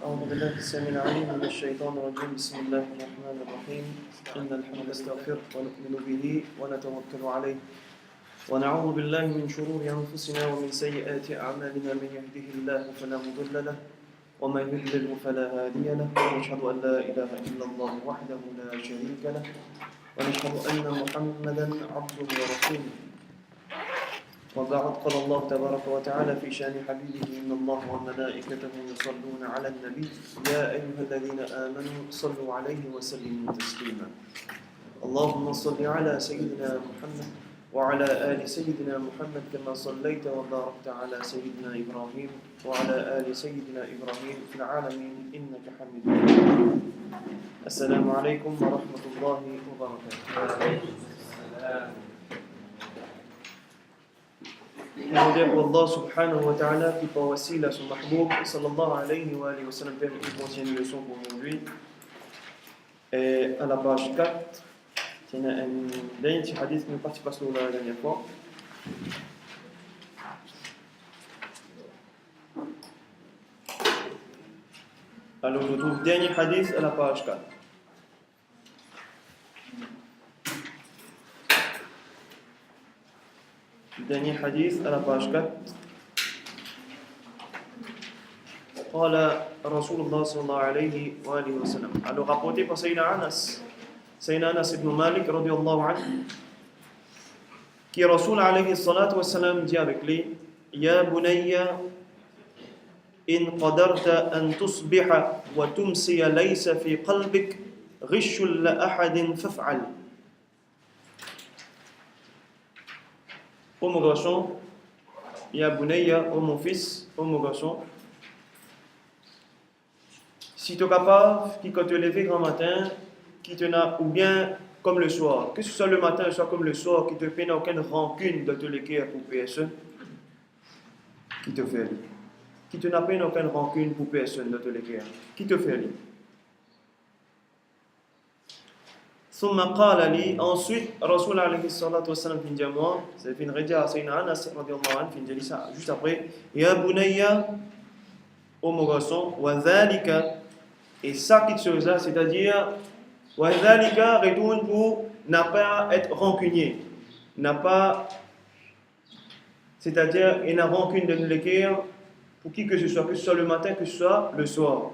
أعوذ بالله السميع العليم من الشيطان الرجيم بسم الله الرحمن الرحيم إن الحمد نستغفره ونؤمن به ونتوكل عليه ونعوذ بالله من شرور أنفسنا ومن سيئات أعمالنا من يهده الله فلا مضل له ومن يضلل فلا هادي له ونشهد أن لا إله إلا الله وحده لا شريك له ونشهد أن محمدا عبده ورسوله وبعد قال الله تبارك وتعالى في شأن حبيبه إن الله وملائكته يصلون على النبي يا أيها الذين آمنوا صلوا عليه وسلموا تسليما اللهم صل على سيدنا محمد وعلى آل سيدنا محمد كما صليت وباركت على سيدنا إبراهيم وعلى آل سيدنا إبراهيم في العالمين إنك حميد مجيد السلام عليكم ورحمة الله وبركاته. Kemudian Allah subhanahu wa ta'ala qui par wasila son mahboub sallallahu alayhi wa sallam permet une prochaine leçon pour aujourd'hui. Et à la page 4, il y a un dernier hadith qui nous partit pas sur la dernière fois. Alors je trouve le dernier hadith à la page 4. Dernier hadith à la page 4. قال رسول الله صلى الله عليه وآله وسلم. Alors rapporté par Sayyidina Anas ibn Malik radiyallahu anhu, qui Rasul alayhi salatu wassalam dit avec lui: Ya bunayya in qadarta an tusbiha wa tumsiya laysa fi qalbik ghishun la ahadin faf'al. Ô mon garçon, ya bunayya, ô mon fils, ô mon garçon, si tu es capable, qui quand te lever grand matin, qui te n'a, ou bien comme le soir, que ce soit le matin, soit comme le soir, qui te peine aucune rancune de te l'équerre pour personne, qui te fait lui. Qui te n'a peine aucune rancune pour personne de te l'équerre, qui te fait lui. ثم قال لي ensuite رسول عليه الصلاة والسلام في الجماعة c'est une رجاء سيدنا أنس رضي الله عنه في الجلسة juste après يا بني ô mon garçon وذلك et ça qui te faisait c'est-à-dire وذلك retourne pour n'a pas être rancunier n'a pas c'est-à-dire il n'a rancune de nous l'écrire pour qui que ce soit le matin que ce soit le soir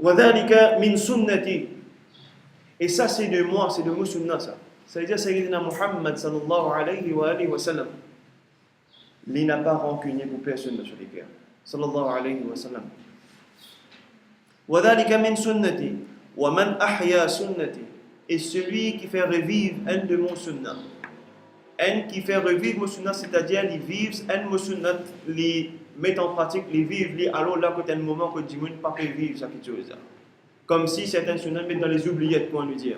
وذلك من سنتي. Et ça, c'est de moi, c'est de mon sunnah, ça. Ça veut dire, Sayyidina Muhammad, sallallahu alayhi wa sallam, il n'a pas rancunier pour personne dans ce cœur. Sallallahu alayhi wa sallam. وَذَلِكَ مِنْ سُنَّتِي وَمَنْ أَحْيَا سُنَّتِي. Et celui qui fait revivre un de mon sunnah. Un qui fait revivre mon sunnah, c'est-à-dire, il vivre un de mon sunnah, il met en pratique, il vivre, alors là, quand il y a un moment que Dieu ne peut pas vivre ça qui chose. Comme si certains sunnahs mettent dans les oubliettes pour nous dire.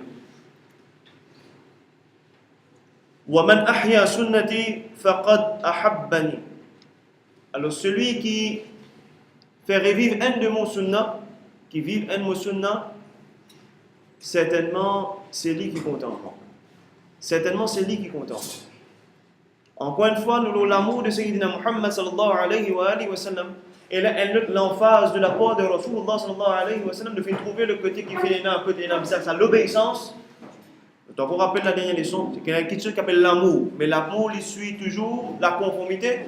وَمَنْ أَحْيَا سُنَّتِي فَقَدْ أَحَبَّنِي. Alors celui qui fait revivre un de mon sunnah, qui vive un de mon sunnah, certainement c'est lui qui compte en moi. Certainement c'est lui qui compte en moi. Encore une fois, nous avons l'amour de Sayyidina Muhammad sallallahu alayhi wa sallam. Et l'emphase de la part de Rasulullah sallallahu alayhi wa sallam de faire trouver le côté qui fait un peu ça l'obéissance. Donc on rappelle la dernière leçon, c'est qu'il y a quelque chose qui s'appelle l'amour. Mais l'amour, il suit toujours la conformité.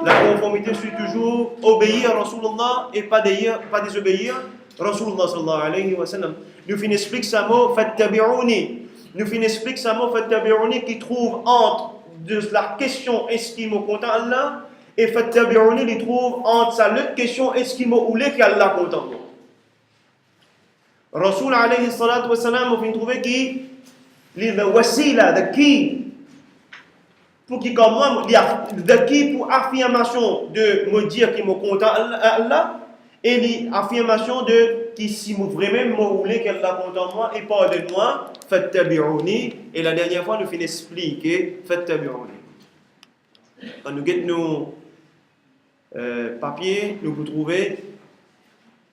La conformité suit toujours obéir à Rasulullah et pas désobéir à Rasulullah sallallahu alayhi wa sallam. Nous finissons explique ce mot, fattabi'uni. Nous finissons explique ce mot, fattabi'uni, qui trouve entre de la question est-ce qu'il me content Allah et fattabi'uni, il trouve entre sa l'autre question est-ce qu'il m'a oulé qu'Allah content moi. Rasul alayhi salatu wa salam, on finit trouver qui le wasila de qui pour qui comme moi de qui pour affirmation de me dire qu'il m'a content Allah et l'affirmation de qui si vraiment m'a oulé qu'Allah content moi et pardonne-moi fattabi'uni. Et la dernière fois nous finissons expliquer fattabi'uni. Quand nous guettons nos papiers, nous vous trouvez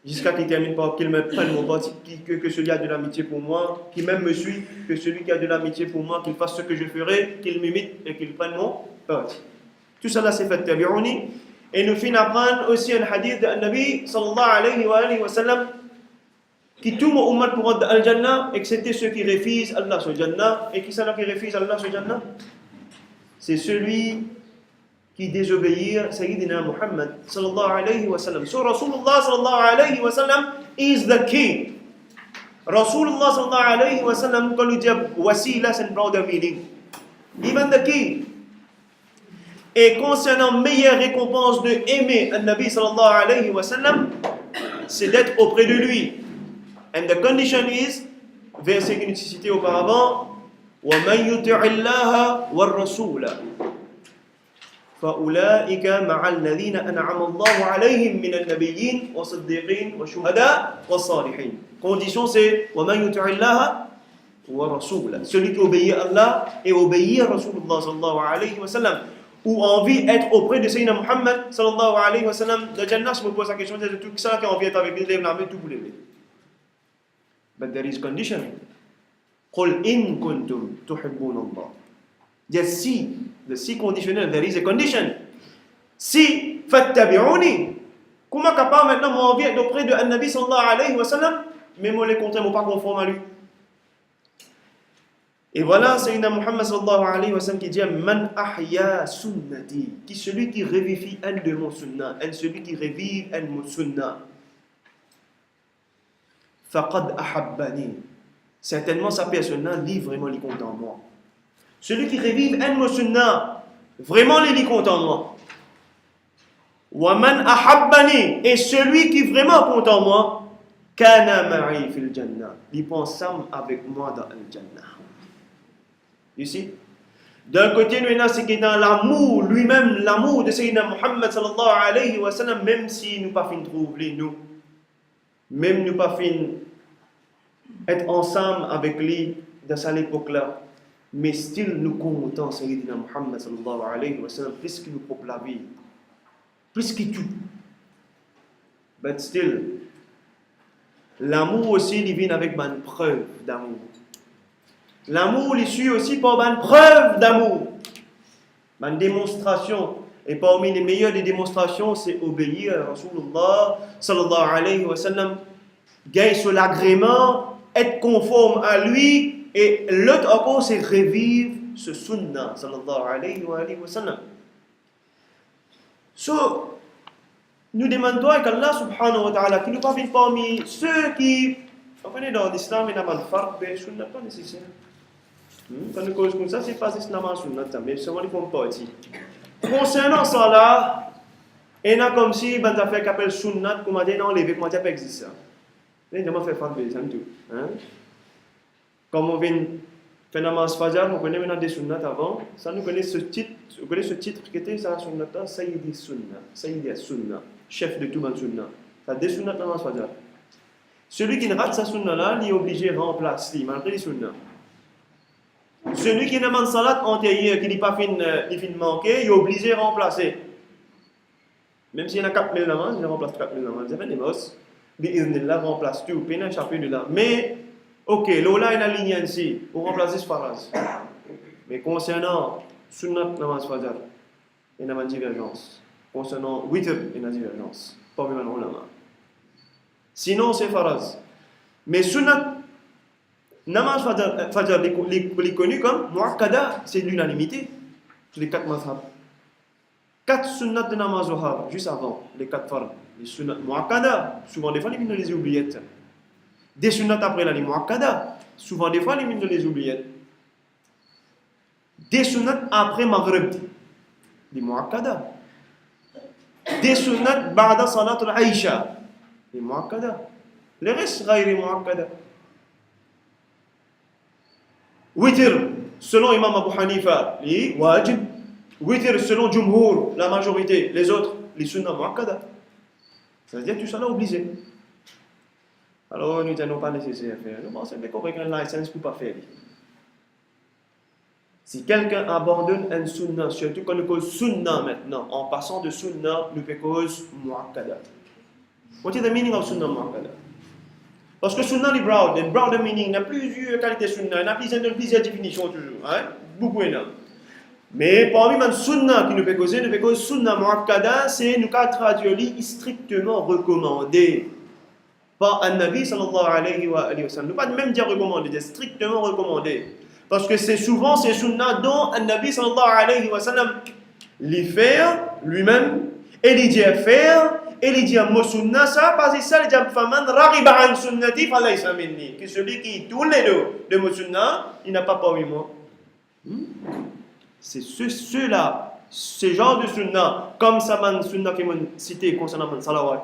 jusqu'à qu'il termine par qu'il me prenne mon parti, que celui qui a de l'amitié pour moi, qui même me suit, que celui qui a de l'amitié pour moi, qu'il fasse ce que je ferai, qu'il m'imite et qu'il prenne mon parti. Tout ça là c'est fattabi'uni. Et nous finissons apprendre aussi un hadith de Nabi sallallahu alayhi wa sallam qui tout mon ummat pour entrer au Jannah, excepté ceux qui refusent Allah sur Jannah. Et qui sont là qui refusent Allah sur Jannah? C'est celui qui désobéit Sayyidina Muhammad sallallahu alayhi wa sallam. So Rasulullah sallallahu alayhi wa sallam is the king. Rasulullah sallallahu alayhi wa sallam, quand nous disons wasila, c'est un broader meaning. Even the king. Et concernant meilleure récompense de aimer un Nabi sallallahu alayhi wa sallam, c'est d'être auprès de lui. And the condition is, verset que nous cité auparavant, وَمَنْ يُطِعِ اللَّهَ وَالرَّسُولَ فَأُولَٰئِكَ مَعَ الَّذِينَ أَنْعَمَ اللَّهُ عَلَيْهِمْ مِنَ النَّبِيِّينَ وَالصِّدِّيقِينَ وَالشُّهَدَاءِ وَالصَّالِحِينَ. Condition c'est وَمَنْ يُطِعِ اللَّهَ وَالرَّسُولَ. Celui qui obéit à Allah et obéit à Rasulullah sallallahu alayhi wa sallam, ou envie d'être auprès de Sayyidina Muhammad sallallahu alayhi wa sallam. Le Jannah, je me pose la question, c'est tout ça qui a envie d'être avec lui, lève la main, tout vous levez. But there is condition. قُلْ إِن كُنْتُمْ تُحِبُّونَ اللَّهِ. Yes, si, the si conditionnel, there is a condition. Si, فَاتَّبِعُونِ. Comment capable maintenant mon envie d'être auprès de Nabi sallallahu alayhi wa sallam, mais moi les contraires, moi pas conforme à lui. Et voilà, Sayyidina Muhammad sallallahu alayhi wa sallam qui dit Man ahya sunnati, qui celui qui revivifie un de mon sunnah, celui qui revive un de mon sunnah. Faqad ahabbani. Certainement sa personne lit vraiment les comptes en moi. Celui qui revive un de mon sunnah, vraiment les compte en moi. Wa man ahabbani, et celui qui vraiment compte en moi, kana ma'i fil jannah. Il pense avec moi dans le jannah. Ici, d'un côté, nous avons ce qui est dans l'amour, lui-même, l'amour de Sayyidina Muhammad sallallahu alayhi wa sallam, même si nous pas fin trouver nous, même nous pas fin être ensemble avec lui dans cette époque-là, mais still nous comptons Sayyidina Muhammad sallallahu alayhi wa sallam, plus qu'il nous propose la vie, plus qu'il tout. But still, l'amour aussi, il vient avec une preuve d'amour. L'amour, il suit aussi par une preuve d'amour, une démonstration. Et parmi les meilleures des démonstrations, c'est obéir à Rasulullah sallallahu alayhi wa sallam, gagner sur l'agrément, être conforme à lui, et l'autre encore, c'est revivre ce sunnah sallallahu alayhi wa sallam. So, nous demandons qu'Allah subhanahu wa ta'ala, qui nous parvient parmi ceux qui, vous comprenez, dans l'islam, il n'y a pas de farq, mais sunnah pas nécessaire. Quand nous causons comme ça, c'est pas islam sunnah, mais seulement ils font partie. Concernant ça là, il y a comme si ben ça fait qu'appelle sunnah, comme on dit non, les vêtements ça pas existe. Mais comment faire faire ça tout, hein? Comme on vient faire namaz fajr, on connaît maintenant des sunnat avant, ça nous connaît ce titre, vous connaissez ce titre qui était ça sunnah, Sayyidi Sunnah, chef de tout le sunnah. Ça des sunnat namaz fajr. Celui qui ne rate sa sunnah là, il est obligé de remplacer malgré les sunnah. Celui qui demande salat antérieure, qui n'est pas fin manqué, il est obligé de remplacer. Même s'il y en a 4000 namaz, il remplace 4000 namaz. Ça fait des mosses. Il remplace tout, il y a un chapitre là. Mais, ok, là, il y a une ligne ici, pour remplacer ce phrase. Mais concernant sunnat namaz fajr, il y a une divergence. Concernant witr, il y a une divergence. Pas vraiment ulama. Sinon, c'est phrase. Mais sunnat namaz fajr, les connus comme muakkada, c'est l'unanimité sur les 4 mazhab. 4 sunnats de namaz zuhar, juste avant, les 4 fards. Les sunnats muakkada, souvent des fois les mines les oubliettes. Des sunnats après là, les muakkada, souvent des fois les mines les oubliettes. Des sunnats après maghrib, les muakkada. Des sunnats ba'da salat al-aisha, les muakkada. Le reste, غير muakkada. Witr, selon Imam Abu Hanifa, les wajib. Witr, selon Jumhur, la majorité, les autres, les sunnah muakkada. Ça veut dire que tout ça là obligé. Alors nous n'avons pas nécessaire à faire. Nous pensons qu'on a une licence pour ne pas faire. Si quelqu'un abandonne un sunnah, surtout quand nous cause sunnah maintenant, en passant de sunnah, nous peut cause muakkada. What is the meaning of sunnah muakkada? Parce que sunnah est broad, and broader meaning, il y a plusieurs qualités sunnah, il y a plusieurs définitions toujours, hein? Beaucoup énorme. Mais parmi les sunna qui nous peut causer sunna muakkada, c'est nous qu'à traduire strictement recommandé par un Nabi sallallahu alayhi wa sallam. Nous pas même dire recommandé, c'est strictement recommandé. Parce que c'est souvent ces sunna dont un Nabi sallallahu alayhi wa sallam les faire lui-même, et les dit faire, et les dit mo sunna ça, parce que ça, les dit faman raghiba an sunnati falaysa minni. Que celui qui tourne les deux de mo sunna, il n'a pas parmi moi. C'est ceux-là, ce genre de sunna, comme ça, man sunna qui m'ont cité concernant man salawat.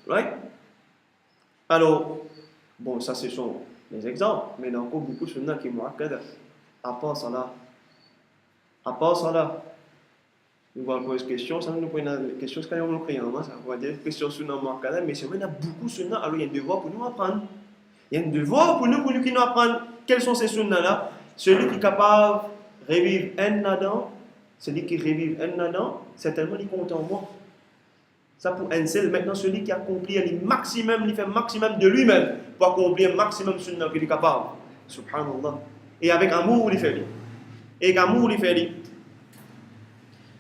Right? Alors, bon, ça ce sont les exemples, mais il y a encore beaucoup de sunna qui m'ont accordé. À part ça là, nous allons poser des questions, ça nous pose une question, c'est quand même un ça va dire question sunna m'accordé, mais c'est vrai, il y a beaucoup de sunna, alors il y a un devoir pour nous apprendre. Il y a un devoir pour nous qui nous apprendre quels sont ces sunnas-là. Celui qui est capable de revivre un Adam, celui qui revive un Adam, certainement il compte en moi. Ça pour un seul, maintenant celui qui accomplit le maximum, il fait le maximum de lui-même pour accomplir le maximum de sunnah qu'il est capable. Subhanallah. Et avec amour, il fait. Et avec amour, il fait.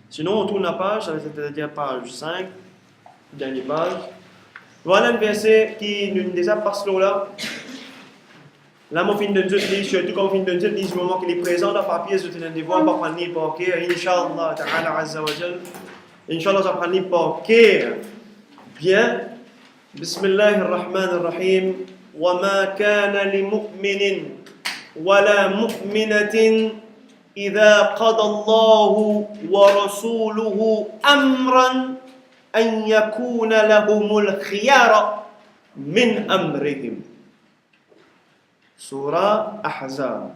Sinon, on tourne la page, c'est-à-dire page 5, dernière page. Voilà un verset qui nous déjà passe là. Là, mon film de Dieu dit, surtout quand mon film de Dieu dit, du moment qu'il est présent dans le papier, je te dis, voir, pas prendre ni par cœur, Inch'Allah, ta'ala, azza wa jal. Inch'Allah, ça prend ni par cœur. Bien. Bismillahirrahmanirrahim. وما كان لمؤمن ولا مؤمنة إذا قضى الله ورسوله أمرا أن يكون لهم الخيار من أمرهم. Surah Ahzab,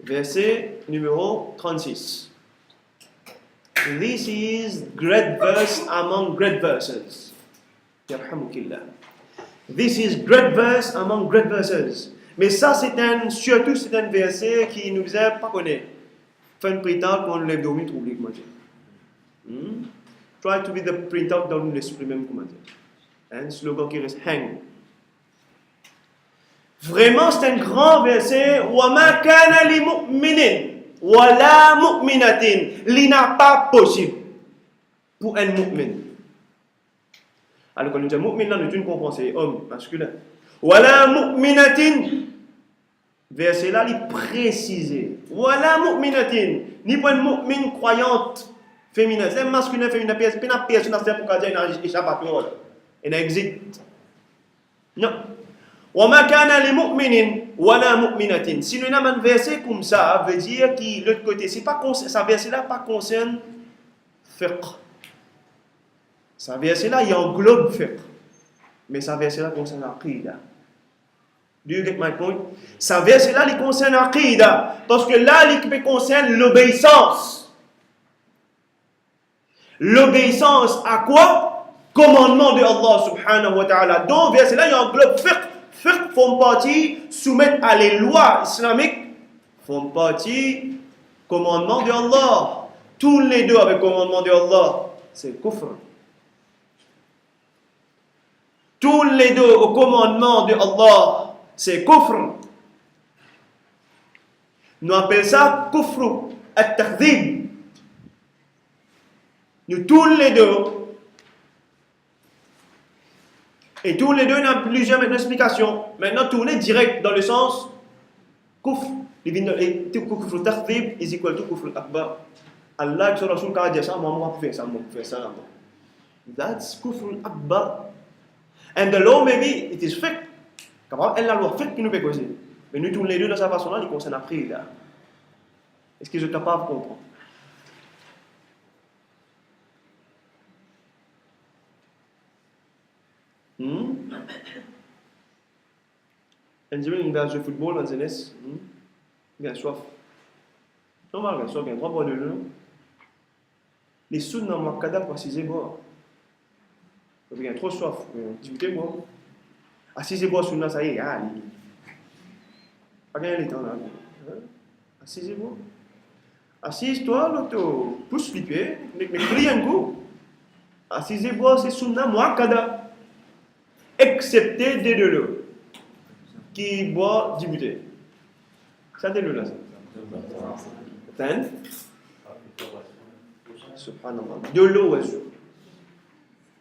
verset numéro 36. This is great verse among great verses. Yarhamukillah. This is great verse among great verses. Mais ça, surtout c'est un verset qui nous a pas connaître. Fait une printout qu'on lève dormi trouvé comment dire. Try to be the printout dans l'esprit même comment dire. Un slogan qui reste hang. Vraiment, c'est un grand verset. وَمَا كَانَ لِمُؤْمِنٍ وَلَا مُؤْمِنَةٍ. Il n'est pas possible pour un mu'min. Alors, quand nous disons mu'min, là, nous comprenons, c'est homme, masculin. وَلَا مُؤْمِنَةٍ. Verset là, il est précisé. وَلَا مُؤْمِنَةٍ. Ni pour un mu'min croyante féminin. C'est un masculin, féminin. Personne n'a pour dire qu'il a échappatoire. Il existe. Non. وَمَا كَانَ لِمُؤْمِنٍ وَلَا مُؤْمِنَةٍ. Si nous avons un verset comme ça, veut dire que l'autre côté, c'est pas ça verset-là pas concerne fiqh. Ça verset-là, il englobe fiqh. Mais ça verset-là concerne aqida. Do you get my point? Ça verset-là, il concerne aqida. Parce que là, il concerne l'obéissance. L'obéissance à quoi? Commandement de Allah subhanahu wa ta'ala. Donc, verset-là, il englobe fiqh. Fiqh font partie, soumettre à les lois islamiques, font partie commandement de Allah. Tous les deux avec commandement de Allah, c'est kufr. Tous les deux au commandement de Allah, c'est kufr. Nous appelons ça kufr at-takhdhib. Nous tous les deux. Et tous les deux, on a plusieurs explications. Maintenant, tourner direct dans le sens kufr. Kufr takhdhib is equal to kufr akbar. Allah et son Rasoul qui a dit ça, moi, je peux faire ça, moi, je peux faire ça. That's kufr akbar. And the law, maybe, it is fiqh. Elle a la loi fiqh qui nous fait causer. Mais nous, tous les deux, dans sa façon-là, il concerne après. Est-ce que je suis capable de comprendre? Un jour, il va jouer au football dans jeunesse. Il a soif. Normal, il a soif, il y a 3 bois de jeu. Les sous dans ma cadavre pour 6 bois. Il y a trop soif. 18 bois. À 6 bois, sous ça y est, pas gagner le temps là. À 6 bois. Assise-toi, l'auto, pousse flipper, mais crie un coup. À 6 bois, c'est sous moi cadavre. Excepté des deux qui boit 10 bouteilles. Regardez-le là. Tan. Subhanallah. De l'oiseau.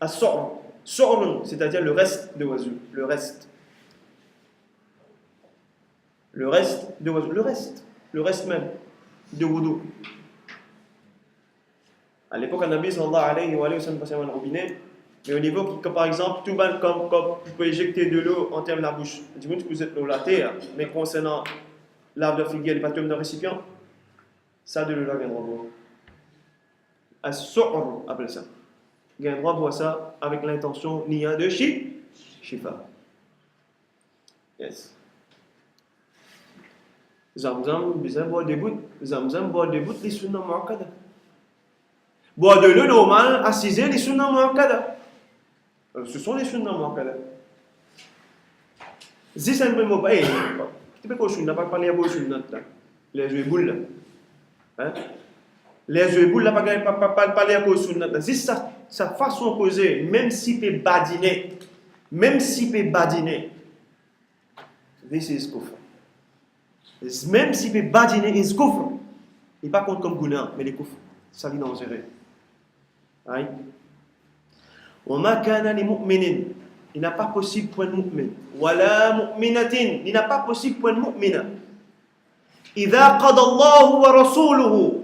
As-su'r. Su'r, c'est-à-dire le reste de l'oiseau. Le reste. Le reste de l'oiseau. Le reste même de wudu. À l'époque, un Nabi sallallahu alayhi wa sallam passait un robinet, mais au niveau que par exemple, tout le monde, comme tu peux éjecter de l'eau en termes de la bouche. Du coup, vous êtes dans la terre, mais concernant l'arbre de figuier, les bâtons de récipient, ça de l'eau là viendra boire. As-su'r, appelle ça. Il y a un droit à boire ça avec l'intention niya de shifa. Yes. Zamzam, bizarre, boire des bouts. Zamzam, boire des bouts, les sunnah mu'akkada. Boire de l'eau normale, assiser les sunnah mu'akkada. Ce sont les sunnah mu'akkada. Si c'est un peu mauvais, tu peux pas sunnah, pas parler à vos sunnah là. Les yeux boules là. Les yeux boules là, pas parler à vos sunnah là. Si sa façon de causer, même si peut badiner, this is kufr. Même si peut badiner, is kufr. Il pas compte comme guna, mais les kufr. Ça vient dans gérer. Aïe. وَمَا كَانَ لِمُؤْمِنٍ Il n'a pas possible pour un mu'min. وَلَا مُؤْمِنَةٍ Il n'a pas possible pour un mu'mina. إِذَا قَضَى اللَّهُ وَرَسُولُهُ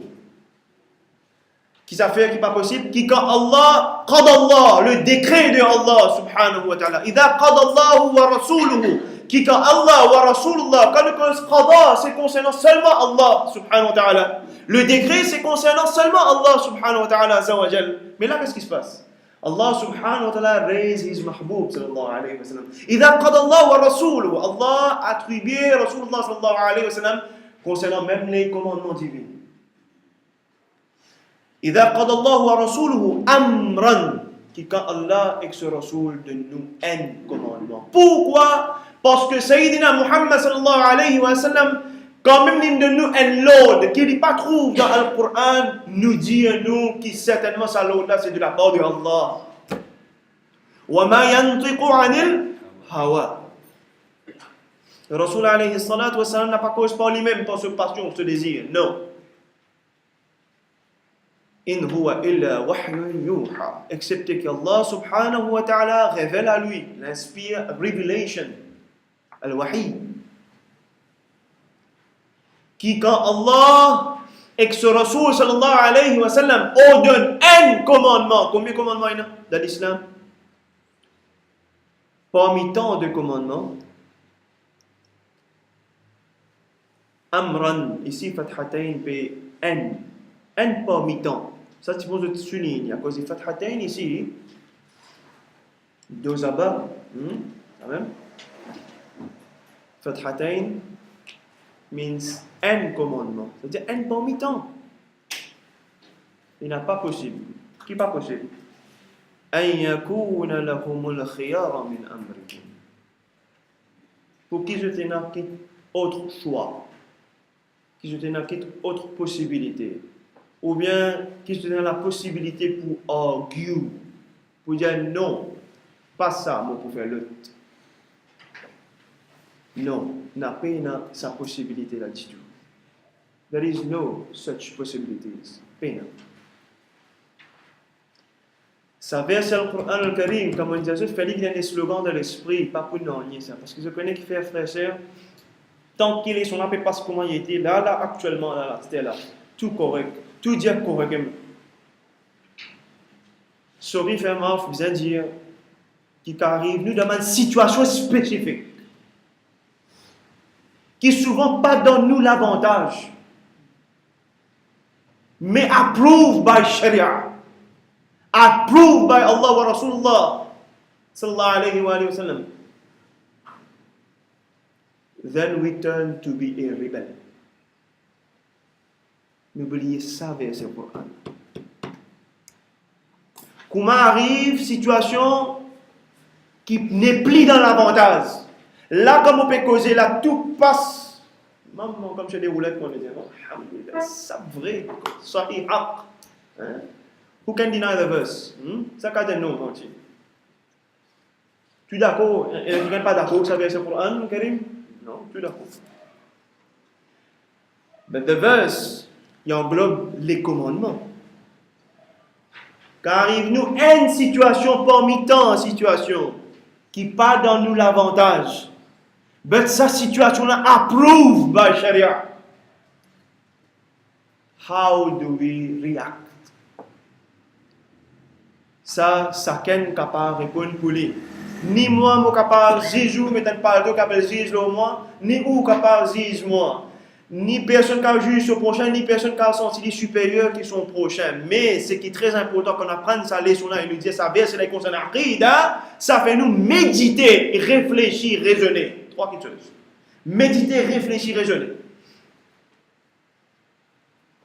Qui ça fait qui n'est pas possible? Qui quand Allah, قَضَى Allah, le décret de Allah subhanahu wa ta'ala. إِذَا قَضَى اللَّهُ وَرَسُولُهُ Qui quand Allah wa Rasulullah, quand le qada, c'est concernant seulement Allah subhanahu wa ta'ala. Le décret, c'est concernant seulement Allah subhanahu wa ta'ala azza wa jal. Mais là, qu'est-ce qui se passe? Allah subhanahu wa ta'ala raise his mahboub sallallahu alayhi wa sallam. Idha qada Allah wa rasuluhu. Allah a attribué Rasulullah sallallahu alayhi wa sallam concernant même les commandements divins. Idha qada Allah wa rasuluhu amran. Qui quand Allah et ce Rasul de nous un commandement. Pourquoi? Parce que Sayyidina Muhammad sallallahu alayhi wa sallam, quand même l'une de nous un l'ordre qu'il n'est pas trouve dans le Coran, nous dit à nous que certainement ça l'ordre là c'est de la part de Allah. Wa ma yantiqu anil hawa. Le Rasul alayhi salatu wa sallam n'a pas cause par lui-même par ce passion, ce désir. Non. In huwa illa wahyun yuha. Excepté qu'Allah subhanahu wa ta'ala révèle à lui, l'inspire révélation. Al-Wahi. Qui quand Allah et que ce Rasul sallallahu alayhi wa sallam ordonne un commandement. Combien de commandements il y a dans l'islam? Parmi tant de commandements, Amran, ici Fathatayn, un parmi tant. Ça tu peux te souligner. À cause de Fathatayn ici, deux abats, quand même. Fathatayn means un commandement, c'est-à-dire un parmi tant. Il n'est pas possible. Qui n'est pas possible? أن يكون لهم الخيار من أمرهم. Pour qu'ils aient un autre choix, qu'ils aient une autre possibilité, ou bien qu'ils aient la possibilité pour argue, pour dire non, pas ça, moi pour faire l'autre. Non, n'a pas sa possibilité là-dessus. There is no such possibilities. Peine. Ça verse le Coran al-Karim, comme on dit, il fallait qu'il y ait des slogans de l'esprit, pas pour non nier ça. Parce que je connais qui fait frère et sœur, tant qu'il est son appel passe comment il était, là, actuellement, là, c'était là. Tout correct, tout dire correctement. Sorry, fait mal, vous allez dire, qui arrive, nous demande une situation spécifique, qui souvent pas donne nous l'avantage, mais approved by Sharia. Approved by Allah wa Rasulullah sallallahu alayhi wa sallam. Then we turn to be a rebel. N'oubliez ça verset Coran. Comment arrive situation qui n'est plus dans l'avantage. Là, comme on peut causer, là, tout passe. Maman, comme chez des roulettes, on dit, alhamdulillah, ça vrai, ça est haq. Who can deny the verse? Ça quand non, entier. Tu es d'accord? Et tu n'es pas d'accord, ça vient sur le Coran, Karim? Non, tu es d'accord. But the verse, il englobe les commandements. Car arrive-nous une situation parmi tant de situations qui pas dans nous l'avantage. But cette situation-là approved by Sharia. How do we react? Ça qu'est capable de répondre pour lui. Ni moi, je suis capable de juger, mais je ne pas capable de juger moi, ni ou capable de juger moi. Ni personne qui a jugé son prochain, ni personne qui a senti les supérieurs qui sont prochains. Mais ce qui est très important qu'on apprenne ça leçon-là et nous dire ça verset les concerne Aqida, ça fait nous méditer, réfléchir, raisonner. Trois petites choses. Méditer, réfléchir, raisonner.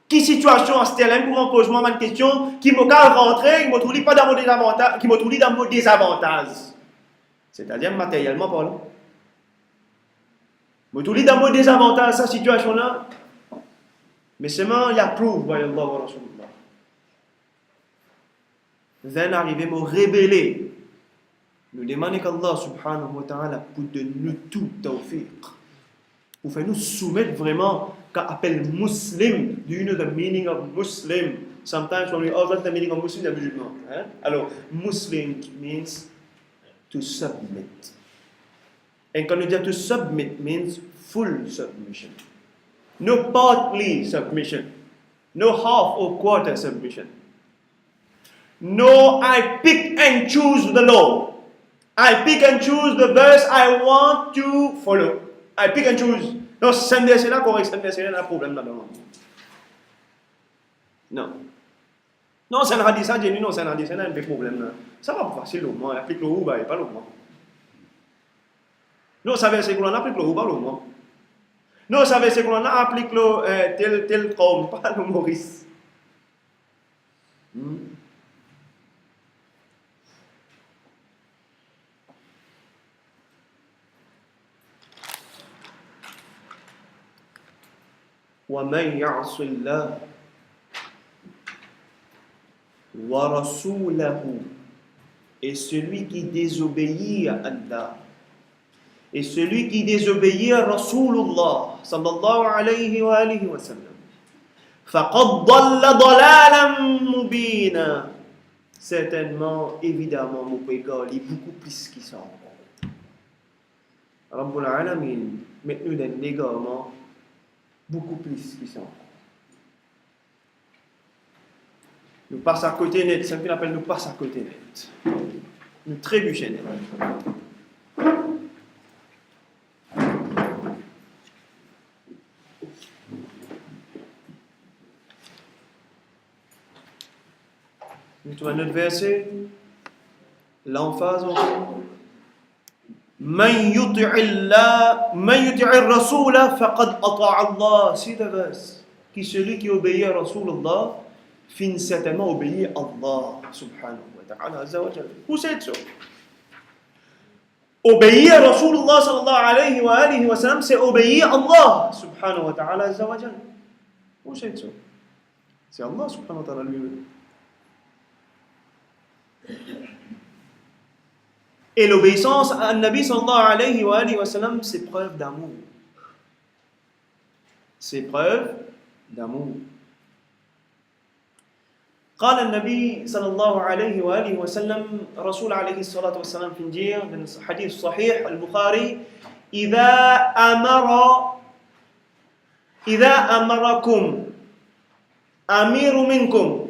Qui situation à ce pour m'en pose moi une question qui me calme rentrer, qui me trouve pas dans mon désavantage, qui me trouve dans mon désavantage. C'est-à-dire matériellement parlant. Me trouve dans mon désavantage cette situation là. Mais seulement il y a preuve by Allah wa Rasulullah. Then arriver me révéler. Nous demander qu'Allah subhanahu wa ta'ala pour de nous tout tawfiq. Pour faire nous soumettre vraiment qu'on appelle muslim. Do you know the meaning of Muslim? Sometimes when we ask the meaning of Muslim, they are musulman. Alors, Muslim means to submit. And quand on dit to submit means full submission. No partly submission. No half or quarter submission. No, I pick and choose the law. I pick and choose the verse I want to follow. I pick and choose. Non, c'est un verset là, correct, c'est un verset là, il y a un problème là-dedans. Non. Non, c'est un hadith, ça, j'ai dit non, c'est un hadith, il y a un problème là. Ça va pas facile, l'homme, il applique le ou, il pas l'homme. Non, ça veut dire qu'on applique le ou, pas l'homme. Non, ça veut dire qu'on applique le tel comme, pas le Maurice. وَمَنْ يَعْصِ اللَّهَ وَرَسُولَهُ et celui qui désobéit à Allah et celui qui désobéit à Rasulullah sallallahu alayhi wa alihi wa sallam فَقَدْ ضَلَّ ضَلَالًا مُبِينًا certainement, évidemment, mon père, il est beaucoup plus qu'il ça. Rabbul Alamin met-nous dans l'égarement beaucoup plus qu'ils sont. Nous passons à côté net, c'est ce qu'on appelle nous passons à côté net. Nous trébuchons net. Nous trouvons notre verset, l'emphase encore. من يطع الرسول فقد أطاع الله. C'est le verset qui celui qui obéit à Rasulullah finit certainement obéir à Allah subhanahu wa ta'ala azza wa jalla. Où c'est ça? Obéir à Rasulullah sallallahu alayhi wa alihi wa sallam, c'est obéir à Allah subhanahu wa ta'ala azza wa jalla. Où c'est ça? C'est Allah subhanahu wa ta'ala lui-même. Et l'obéissance à Nabi sallallahu alayhi wa sallam, c'est preuve d'amour. C'est preuve d'amour. قال النبي صلى الله عليه وآله وسلم رسول عليه الصلاة والسلام في الجير من حديث صحيح البخاري إذا أمركم أمير منكم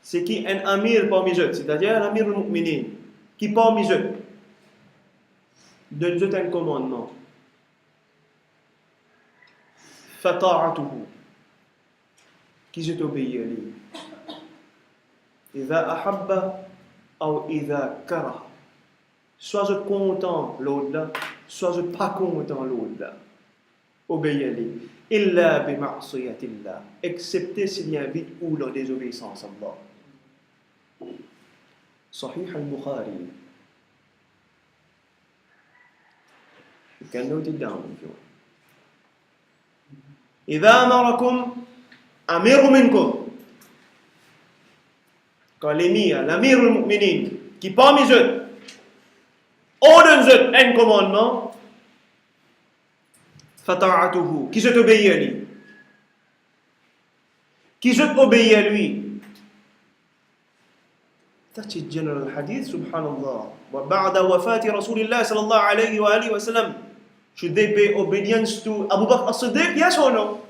c'est qui un amir parmi eux, c'est-à-dire un amir al-mu'minin, qui parmi eux donne un commandement. Fata'atuhu, qui je t'obéis à lui. Idha ahabba ou idha kara. Soit je content l'autre là, soit je pas content l'autre là. Obéis à lui. Illa bi ma'siyatillah, excepté s'il y a vite ou la désobéissance à Allah. Sahih al-Bukhari. You can note it down if you want. إذا أمركم أمير منكم. Quand l'émir, l'amir al-mu'minin, qui parmi eux, ordonne un commandement, fata'atuhu, qui s'est obéi à lui. Qui s'est obéi à lui. That's a general hadith, subhanallah. وَبَعْدَ وَفَاةِ رَسُولِ اللَّهِ صلى الله عليه وآله وسلم. Should they pay obedience to Abu Bakr as-Siddiq? Yes or no?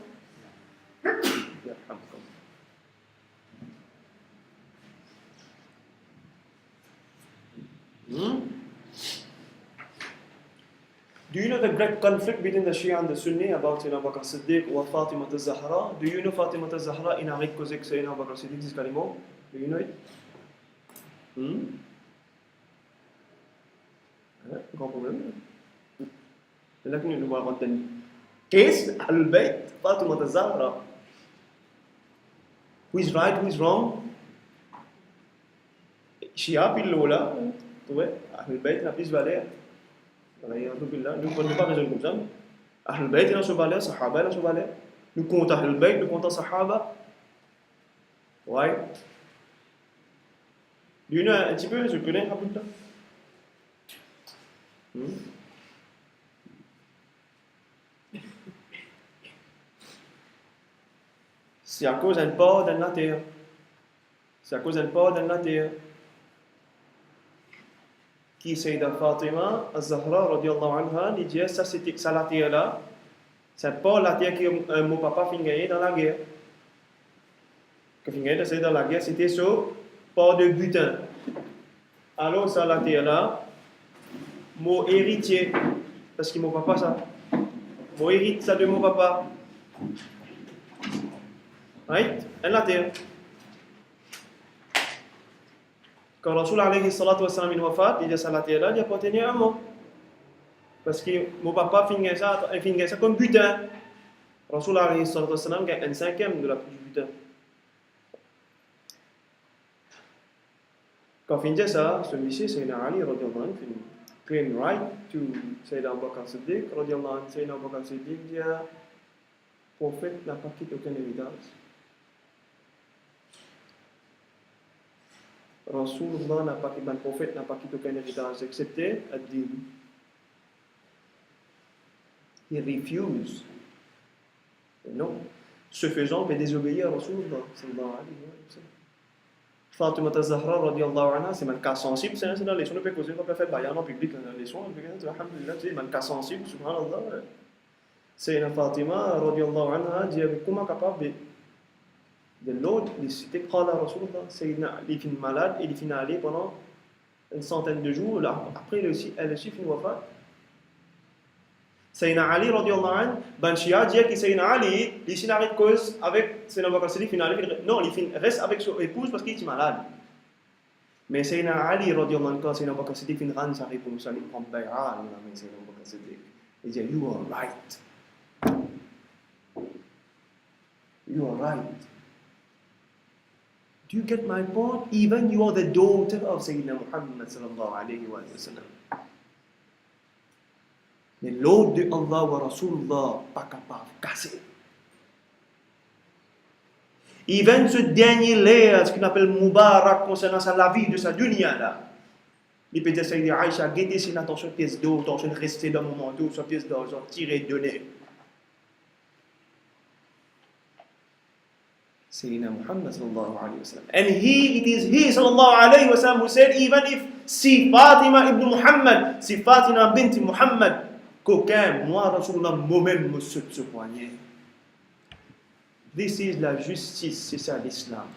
Do you know the great conflict between the Shia and the Sunni about Sayyidina Abu Bakr as-Siddiq or Fatima al-Zahra? Do you know Fatima al-Zahra inarrive cause que Sayyidina Abu Bakr as-Siddiq this kalimo? Do you know it? Grand problème. C'est là que nous devons raconter. Case, Al-Bayt, Fatima al-Zahra. Who is right, who is wrong? Shia pillola, tu vois, Al-Bayt n'a plus valeur. Nous ne pouvons pas raisonner comme ça. Al-Bayt n'a pas valeur, Sahaba n'a pas valeur. Nous comptons Al-Bayt, nous comptons Sahaba. Ouais. Do you know un petit peu, je connais un peu de temps. C'est à cause d'un pas dans la terre. C'est à cause d'un pas dans la terre. Qui Sayyida Fatima al-Zahra radiyallahu anha dit ça c'était ça la terre là. C'est pas la terre que mon papa fin gagné dans la guerre. Que fin gagné dans la guerre c'était ça pas de butin. Alors ça la terre là mon héritier parce que mon papa ça. Mon hérite ça de mon papa. Right? En la terre. Quand Rasul alayhi salatu wa salam wafat, il dit ça la terre là, il a pas tenu un mot. Parce que mon papa finit ça comme butin. Rasul alayhi salatu wa salam gagne un cinquième de la du butin. Quand il dit ça, celui-ci, Sayyidina Ali radiyallahu anhu, claim right to Sayyidina Abu Bakr as-Siddiq radiyallahu anhu. Sayyidina Abu Bakr as-Siddiq dit, prophète n'a pas quitté aucun héritage. Rasulullah n'a pas quitté, le prophète n'a pas quitté aucun héritage, excepté ad-din. Il refuse. Non. Ce faisant, mais désobéir à Rasulullah sallallahu alayhi wa sallam. Fatima al-Zahra radiyallahu anha, c'est un cas sensible, c'est dans les leçons de pécosé, on peut faire bayan en public dans les leçons, alhamdulillah, c'est un cas sensible, subhanallah. C'est une Fatima radiyallahu anha, dit comment capable de l'autre, il citait Qala Rasulullah, Sayyidina Ali fin malade, et il fin allé pendant une centaine de jours, après elle aussi fin wafat. Sayyidina Ali radiyallahu anhu, ben Shia dit que Sayyidina Ali, il s'est arrêté cause avec Sayyidina Abu Bakr as-Siddiq, non, il reste avec son épouse parce qu'il est malade. Mais Sayyidina Ali radiyallahu anhu, quand Sayyidina Abu Bakr as-Siddiq fin rend sa réponse, il prend bay'a, il a Sayyidina Abu Bakr as-Siddiq. Il dit, you are right. You are right. Do you get my point? Even you are the daughter of Sayyidina Muhammad sallallahu alayhi wa sallam. Mais l'ordre de Allah wa Rasulullah pas capable de casser. Even ce dernier l'air, ce qu'on appelle Mubarak concernant la vie de sa dunya là. Il peut dire Sayyidina Aïcha, guettez sin attention pièce d'eau, attention rester dans mon manteau, sa pièce d'argent, tirer, donner. Sayyidina Muhammad sallallahu alayhi wa sallam. And it is he sallallahu alayhi wa sallam who said, even if si Fatima ibn Muhammad, si Fatima bint Muhammad, qu'aucun, moi Rasulullah, moi-même me saute ce poignet. This is la justice, c'est ça l'islam.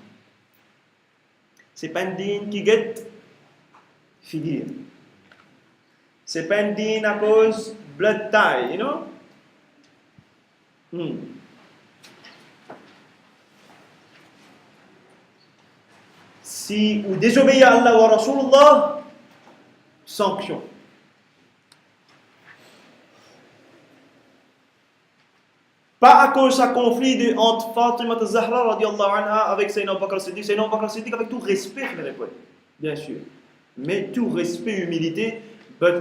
C'est pas un dîne qui guette figure. C'est pas un dîne à cause blood tie, you know? Si vous désobéissez à Allah wa Rasulullah, sanction. Pas à cause d'un conflit entre Fatima al-Zahra radiyallahu anha avec Sayyidina Abu Bakr as-Siddiq. Sayyidina Abu Bakr as-Siddiq avec tout respect, bien sûr. Mais tout respect et humilité,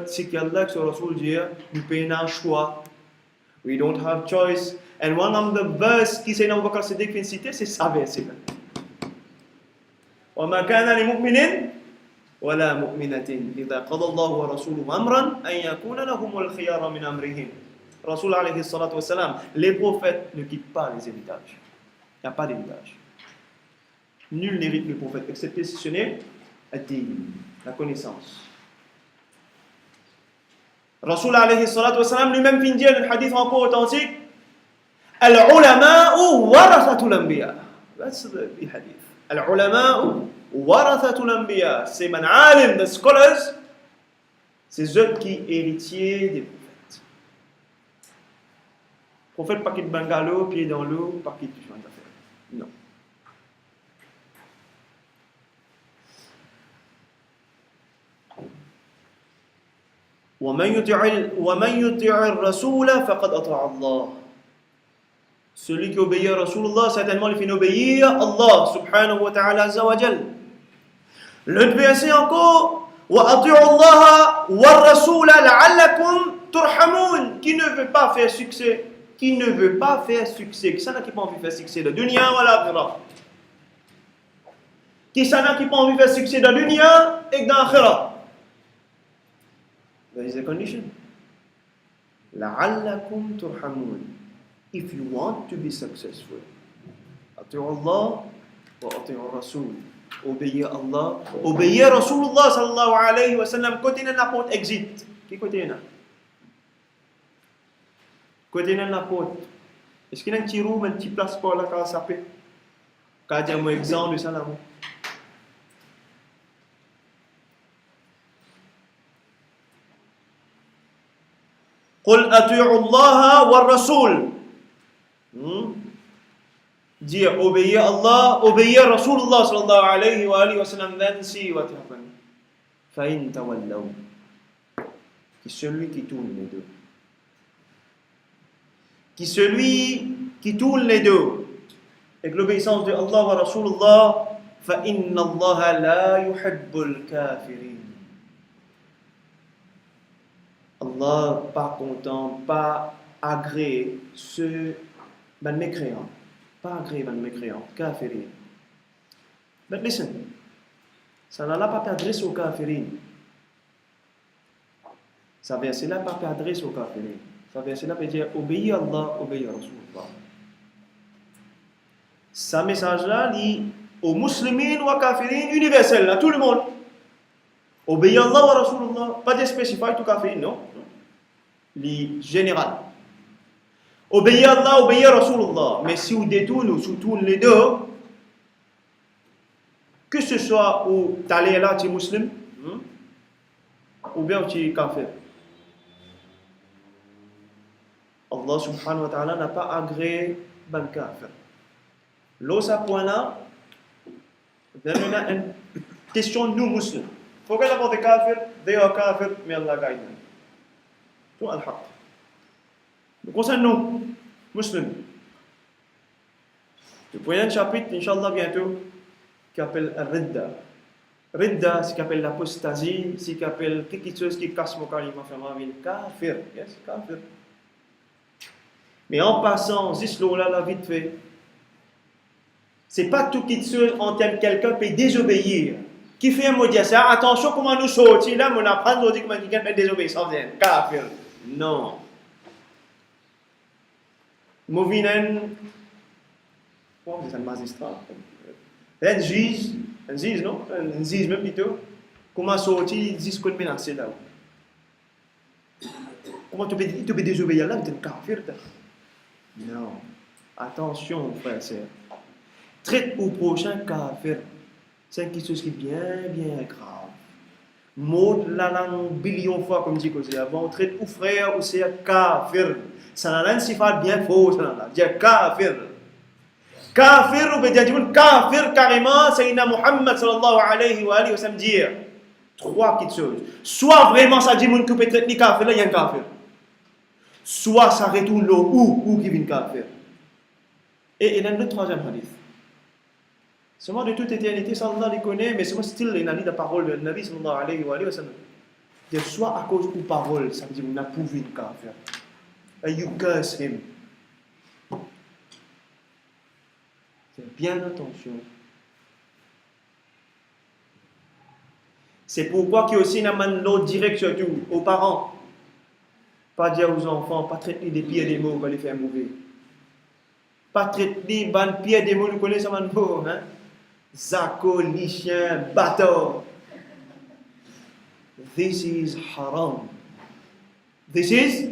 c'est qu'Allah que Rasul dit, nous payons un choix. We don't have choice. And one of the verses qui Sayyidina Abu Bakr as-Siddiq vient citer, c'est ça verset. وما كان لمؤمن ولا مؤمنة إذا قضى الله ورسوله أمرا أن يكون لهم الخيار من أمرهم. Rasul alayhi salatu wassalam, les prophètes ne quittent pas les héritages. Il n'y a pas d'héritage. Nul n'hérite le prophète, excepté si ce n'est la connaissance. Rasul alayhi salatu wassalam lui-même finit un hadith encore authentique. Al-ulama'u warathatul anbiya. That's the hadith. Al-ulama'u warathatul anbiya. C'est man alim, the scholars, c'est eux qui héritiers des prophètes. Prophète pas quitte bungalow, pied dans l'eau, pas quitte du chemin d'affaires. Non. وَمَنْ يُطِعِ الرَّسُولَ فَقَدْ أَطَاعَ اللَّهَ. Celui qui obéit à Rasulullah, certainement il fait obéir à Allah subhanahu wa ta'ala azza wa jal. Le verset encore, وَأَطِعُوا اللَّهَ وَالرَّسُولَ لَعَلَّكُمْ تُرْحَمُونَ. Qui ne veut pas faire succès, qui n'a pas envie de faire succès de dunya wa l'akhirah. Qui n'a pas envie de faire succès de dunya et de l'akhirah. There is a condition. لَعَلَّكُمْ تُرْحَمُونَ. If you want to be successful, أطيعوا الله وأطيعوا الرسول. Obéir à Allah, obéir à Rasulullah sallallahu alayhi wa sallam. Côté n'a pas exit. Qui côté n'a? Côté n'a pas. Est-ce qu'il y a un petit room, un petit place pour la case sapée? Quand il y a un exemple de ça là. قل أطيعوا الله والرسول. Dire obéir à Allah, obéir à Rasulullah sallallahu alayhi wa sallam, then see what happens. فَإِن تَوَلَّوْا. Qui celui qui tourne les deux. Qui celui qui tourne les deux. Avec l'obéissance de Allah wa Rasulullah, فَإِنَّ اللَّهَ لَا يُحِبُّ الْكَافِرِينَ. Allah pas content, pas agréé ce mécréant. Pas agréé mécréant, kafirin. But listen, ça n'a pas t'adresse aux kafirin. Ça verset-là pas t'adresse aux kafirin. Ça verset-là peut dire obéir à Allah, obéir à Rasulullah. Ce message-là dit aux musulmans ou aux kafirin universel, à tout le monde. Obéir à Allah ou à Rasulullah, pas de spécifié tout kafirin, non. Li général. Obéir à Allah, obéir à Rasulullah. Mais si vous détournez ou si vous tournez les deux, que ce soit où tu es là, tu es musulman, ou bien tu es kafir. Allah subhanahu wa ta'ala n'a pas agréé ban kafir. L'autre point là, on a une question nous musulmans. Forget about the kafir, they are kafir, may Allah guide them. Tout al-haq. Nous concernons musulmans. Le premier chapitre, Inch'Allah, bientôt, qui appelle Ridda. Ridda, c'est qui appelle l'apostasie, c'est qui appelle quelque chose qui casse mon kalima, kafir. Yes, kafir. Mais en passant, là, la vite fait, c'est pas tout quelque chose en termes quelqu'un peut désobéir. Qui fait un mot dire ça, attention comment nous sortir là, on apprend à dire que quelqu'un peut désobéir, ça veut dire kafir. Non. Movinen, comment c'est un magistrat? Un juge, non? Un juge même plutôt. Comment sortir, ils disent qu'on menace là. Comment tu peux désobéir là, tu es un kafir? Non. Attention, frère et sœur. Traite au prochain kafir. C'est quelque chose qui est bien grave. Mot la langue billion fois comme dit que c'est avant. Traite au frère ou c'est kafir. Ça n'a rien de si fort bien faux. Ça n'a dire kafir. Kafir ou bien dire kafir carrément. C'est Sayyidina Muhammad sallallahu alayhi wa sallam dire. Trois petites choses. Soit vraiment ça dit mon que peut traiter kafir là, il y a un kafir. Soit ça retourne là où qui vient kafir. Et il y a le troisième hadith. Seulement de toute éternité, ça Allah les connaît, mais seulement style il a dit la parole de Nabi sallallahu alayhi wa sallam. Soit à cause de parole, ça veut dire on a prouvé le kafir. And you curse him. Faites bien attention. C'est pourquoi qu'il y a aussi une main l'autre direct surtout aux parents. Pas dire aux enfants, pas traiter des pires des mots qu'on les fait mauvais. Pas traiter des pires des mots, nous connaissons ça maintenant, hein? Zako, lichien, bateau. This is haram. This is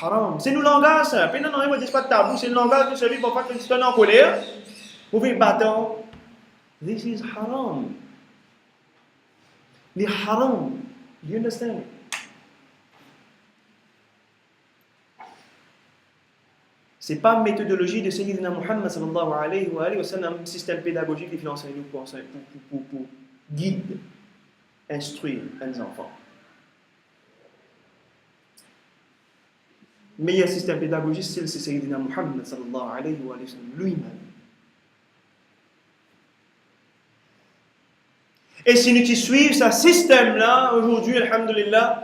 haram. C'est nous langage, ça. Puis non, non, il pas de tabou, c'est le langage qui servi pour faire que tu en colère. Vous faites bateau. This is haram. The haram. Do you understand it? C'est pas une méthodologie de Sayyidina Muhammad sallallahu alayhi wa sallam, un système pédagogique qui finance nous pour guider, instruire les enfants. Le meilleur système pédagogique, c'est Sayyidina Muhammad sallallahu alayhi wa sallam lui-même. Et si nous suivons ce système-là, aujourd'hui, alhamdulillah,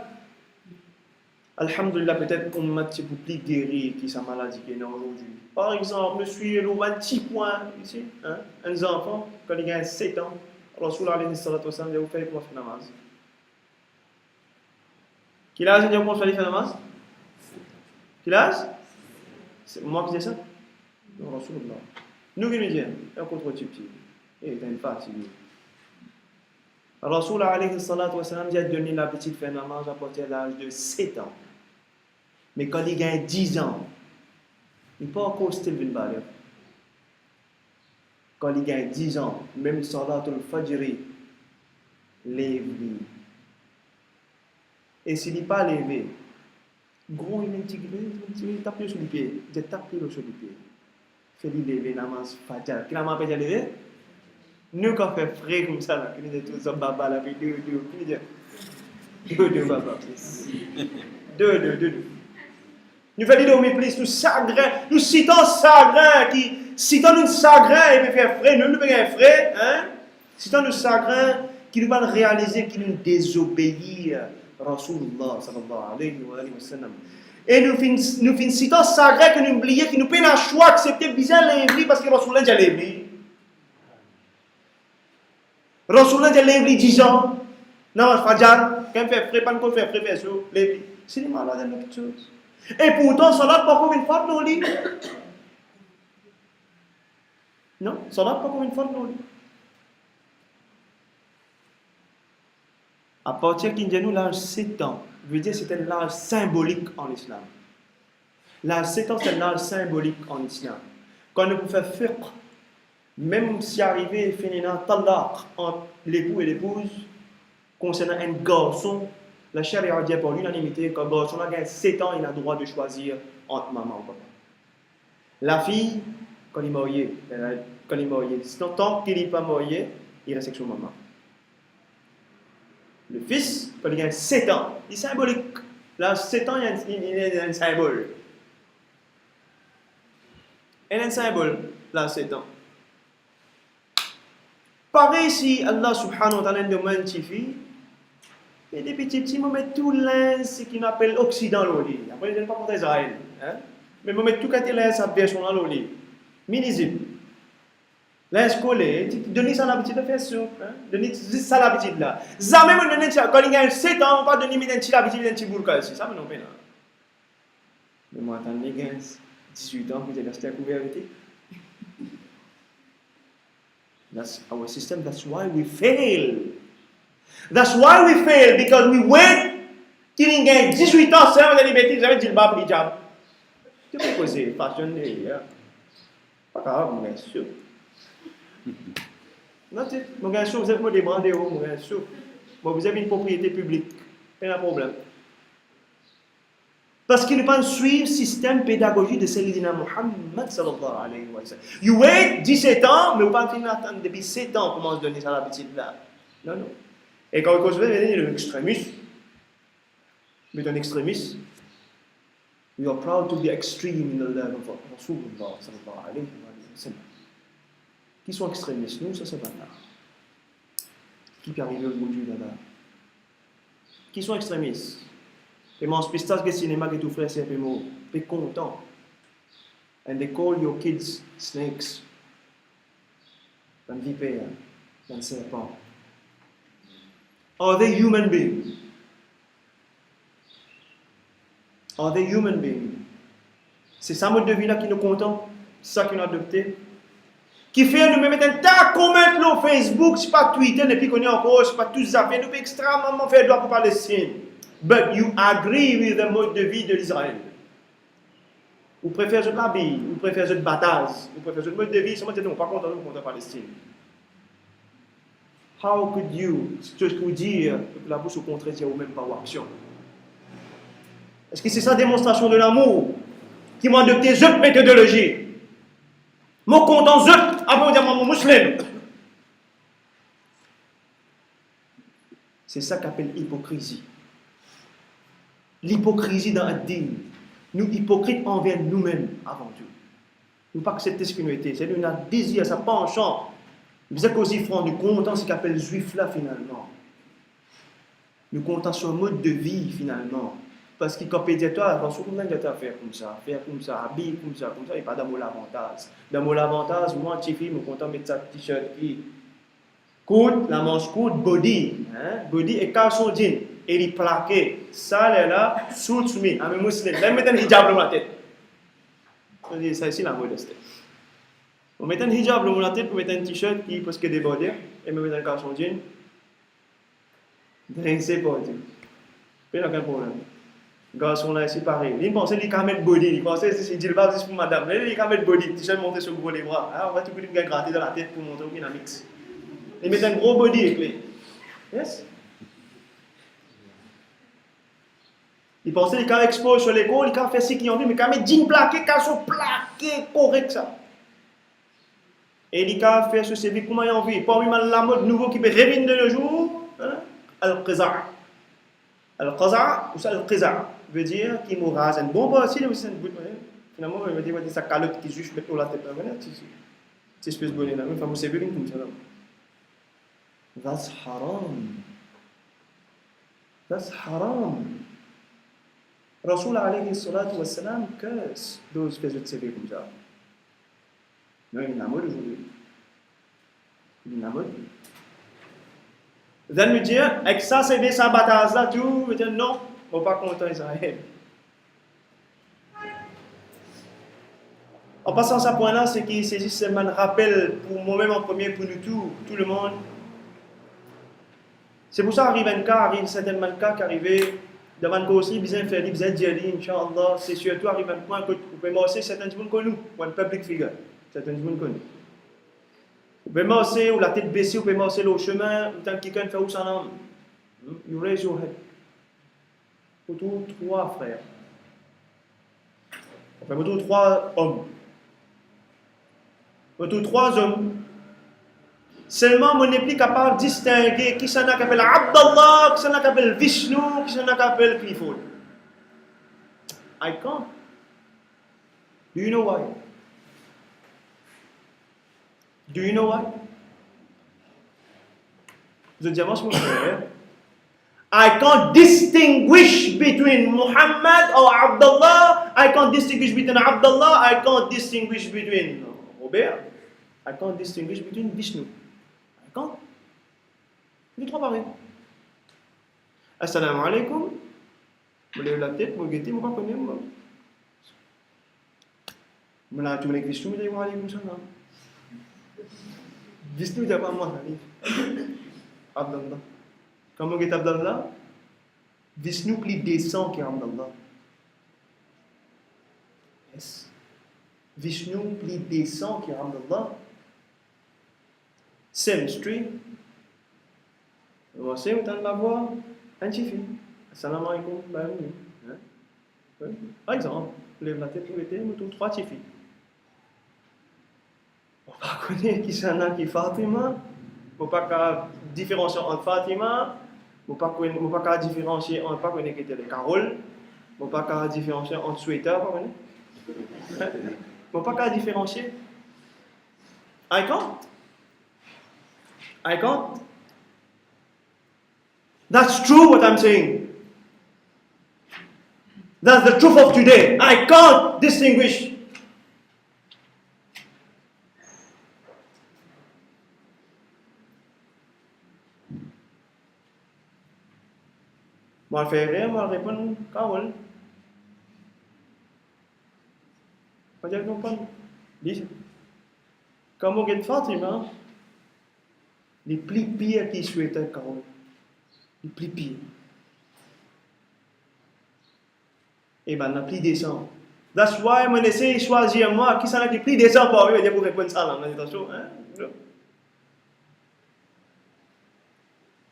peut-être qu'on m'a un petit peu plus guéri qui sa maladie qui est aujourd'hui. Par exemple, monsieur, le petit point ici, hein, un enfant, quand il a 7 ans, Rasoul alayhi salatu wa sallam, il a fait comment faire namaz. Quel âge il a comment faire namaz? Quel âge? C'est moi qui dis ça? Non, Rasoulullah. Nous qui nous disons, il y a un contre petit. Et il a une partie. Rasoul alayhi salatu wa sallam, il a donné l'habitude de faire namaz à partir de l'âge de 7 ans. Mais quand il a 10 ans, il n'est pas encore style d'une barrière. Quand il a 10 ans, même Salatul Fajri, lève-lui. Et s'il n'est pas levé, gros, il tape sur les pieds. Il tape sur les pieds. Fais-lui lever, namaz Fajr. Qui n'a pas fait lever? Nous, quand on fait frais comme ça, là, nous disons tout ça, baba, là, puis deux, baba. Deux. Nous faisons dormir plus, nous sagrin, nous citons sagrin, qui citons nous sagrin et puis faire frais, nous faisons frais, hein? Citons nous sagrin qui nous va réaliser, qui nous désobéir, Rasulullah sallallahu alayhi wa sallam. Et nous finissons citons sagrin que nous oublions, qui nous peine à choix accepter bien l'évli parce que Rasulullah déjà l'évli. Rasulullah déjà l'évli 10 ans. Non, Fajr, quand fait frais, pas qu'on fait frais, fait sur l'évli. C'est des malades de quelque chose. Et pourtant, salat pas comme une fois dans le lit. Non, salat pas comme une fois dans le lit. À partir de l'âge 7 ans, je veux dire c'était l'âge symbolique en islam. L'âge 7 ans, c'est l'âge symbolique en islam. Quand nous pouvons faire fiqh, même si arrivé féminin talaq entre l'époux et l'épouse, concernant un garçon, la charia dit pour l'unanimité qu'un garçon a 7 ans, il a le droit de choisir entre maman ou papa. La fille, quand il est marié, tant qu'il n'est pas marié, il reste avec son maman. Le fils, quand il a 7 ans, il est symbolique. Là, 7 ans, il y a un symbole. Il y a un symbole, là, 7 ans. Pareil si Allah subhanahu wa ta'ala demande une fille, et des petits, ils mettent tout l'un, ce qu'on appelle Occident, l'oli. Après, je ne sais pas pour Israël. Hein? Mais ils mettent tout quand l'un, sa version dans l'oli. Minizip. L'un scolaire, donnez ça l'habitude de faire ça. Donnez ça l'habitude là. Jamais vous donnez ça. Quand il y a 7 ans, on va donner l'habitude d'un petit bourka aussi. Ça, mais non, mais là. Mais moi, attends, les gars, 18 ans, vous êtes resté à couvert avec eux. That's our system. That's why we fail. That's why we fail, because we wait till il gagne 18 ans, c'est un liberté, vous avez dit le bab, le hijab. Tu peux poser, passionné, pas grave, mon gars, sûr. Non, mon gars, sûr, vous êtes moi débranché, mon gars, sûr. Bon, vous avez une propriété publique, pas un problème. Parce qu'il ne peut pas suivre le système pédagogique de Sayyidina Muhammad sallallahu alayhi wa sallam. You wait 17 ans, mais vous ne pouvez pas finir attendre depuis 7 ans pour se donner ça l'habitude là. Non, non. Et quand vous venez de l'extrémiste, mais un extrémiste, we are proud to be extreme in the love of Rasulullah sallallahu alayhi wa sallam. Qui sont extrémistes, nous, ça c'est pas là. Qui peut arriver aujourd'hui là-bas? Qui sont extrémistes? Et mon spectacle de cinéma que tout frère c'est un peu mot, peu content. And they call your kids snakes. Un vipère, un serpent. Are they human beings? Are they human beings? C'est ça mode de vie là qui nous content, ça qui nous adopté. Qui fait nous mettre un tas comment sur Facebook, c'est pas Twitter, et puis qu'on est encore, c'est pas tout ça, nous peut extrêmement faire droit pour Palestine. But you agree with the mode de vie de l'Israël. Vous préférez la vie, vous préférez le bataille, vous préférez le mode de vie, seulement non, pas content contre la Palestine. How could you, ce que je peux dire, que la bouche au contraire, ou même pas action? Est-ce que c'est ça démonstration de l'amour qui m'a adopté cette méthodologie? Mon content, avant de dire mon musulman. C'est ça qu'appelle hypocrisie. L'hypocrisie dans un dîme. Nous hypocrites envers nous-mêmes avant Dieu. Nous pas accepter ce que nous étions. C'est nous un désir, ça penchant. Vous êtes aussi francs, nous comptons ce qu'appelle juif là finalement. Nous comptons sur un mode de vie finalement. Parce qu'il quand dit toi, attention, comment tu vas faire comme ça, habiller comme ça, il n'y a pas d'amour l'avantage. D'amour l'avantage, moi, petit fille, je suis content de mettre sa t-shirt qui coûte, la manche coûte, body. Body et caleçon jean. Et il est plaqué. Ça, là, suits me. I'm a Muslim. Là, mettre un hijab dans la tête. Ça, ici, la modestie. On met un hijab dans la tête, on met un t-shirt qui est presque débordé, et on met un caleçon jean. Drincé pour Dieu. Il n'y a aucun problème. Garçon là, c'est pareil. Il pensait qu'il allait mettre body. Il pensait que c'est djellab juste pour madame. Mais il allait mettre body. T-shirt monté sur le gros les bras. Alors, on va tout le monde gratter dans la tête pour montrer qu'il y a un mix. Il met un gros body avec lui. Yes? Il pensait qu'il allait exposer sur l'école, il allait faire ce qu'il a envie, mais il allait mettre jean plaqué, caleçon plaqué, correct ça. Et il allait faire ce CV comment il a envie. Parmi la mode nouveau qui peut revenir de nos jours, al-Qaza. Al-Qaza, ou ça al-Qaza, veut dire qu'il me rase un bon pas aussi, c'est un bout de finalement, il va dire sa calotte qui juste met la tête. C'est espèce de bonnet là, mais il faut se faire comme ça. That's haram. That's haram. Rasul alayhi salatu wa salam curse those qui se font comme ça. Non, il y a une mode aujourd'hui. Il y a une mode. Vous allez me dire, avec ça, c'est des sabbats là, tout, vous dire non, on n'est pas content Israël. En passant à ce point-là, c'est qu'il s'agit seulement un rappel pour moi-même en premier, pour nous tout le monde. C'est pour ça qu'arrive un cas, arrive certainement cas qui arrive devant le aussi, bien faire, bien dire, Inch'Allah, c'est surtout arrive un point que vous pouvez marcher certains gens connus, ou un public figure, certains gens connus. Vous pouvez marcher, ou la tête baissée, vous pouvez marcher au chemin, ou tant que quelqu'un fait où ça non. You raise your head. Autour trois frères. Enfin, autour trois hommes. Autour trois hommes. Seulement, on n'est plus capable de distinguer qui s'en appelle Abdallah, qui s'en appelle Vishnu, qui s'en appelle Clifford. I can't. Do you know why? Do you know why? Je dis avant mon frère, I can't distinguish between Muhammad or Abdullah. I can't distinguish between Abdullah. I can't distinguish between Robert. I can't distinguish between Vishnu. I can't. Les trois pareils. Assalamu alaikum. Vous levez la tête, vous guettez, vous ne connaissez pas. Vous l'avez avec Vishnu, vous dites wa alaykum salam. Vishnu dit pas moi. Abdallah. Comment est Abdallah? Vishnu plus descend qu'Abdallah. Yes. Vishnu plus descend qu'Abdallah. Same stream. Vous savez, vous entendez la voix? Un chiffre. Assalamu alaikum. Par exemple, vous levez la tête, vous mettez, vous trouvez trois chiffres. On ne connaît pas qui c'est qui Fatima. On ne peut pas différencier entre Fatima. On ne peut pas différencier entre pas connaître qui était Carole. On ne peut pas différencier entre Sweta. On ne peut pas différencier. I can't. I can't. That's true what I'm saying. That's the truth of today. I can't distinguish. Moi, je fais rien, moi, je réponds, Carole. Macam compagnie. Dis, kamu get Fatima, les plus pires qui souhaitaient quand les plus pires. Et ben, la plus décent. That's why, moi, j'essaie de choisir moi, qui sont les plus décents pour eux, pour répondre ça là, attention, hein?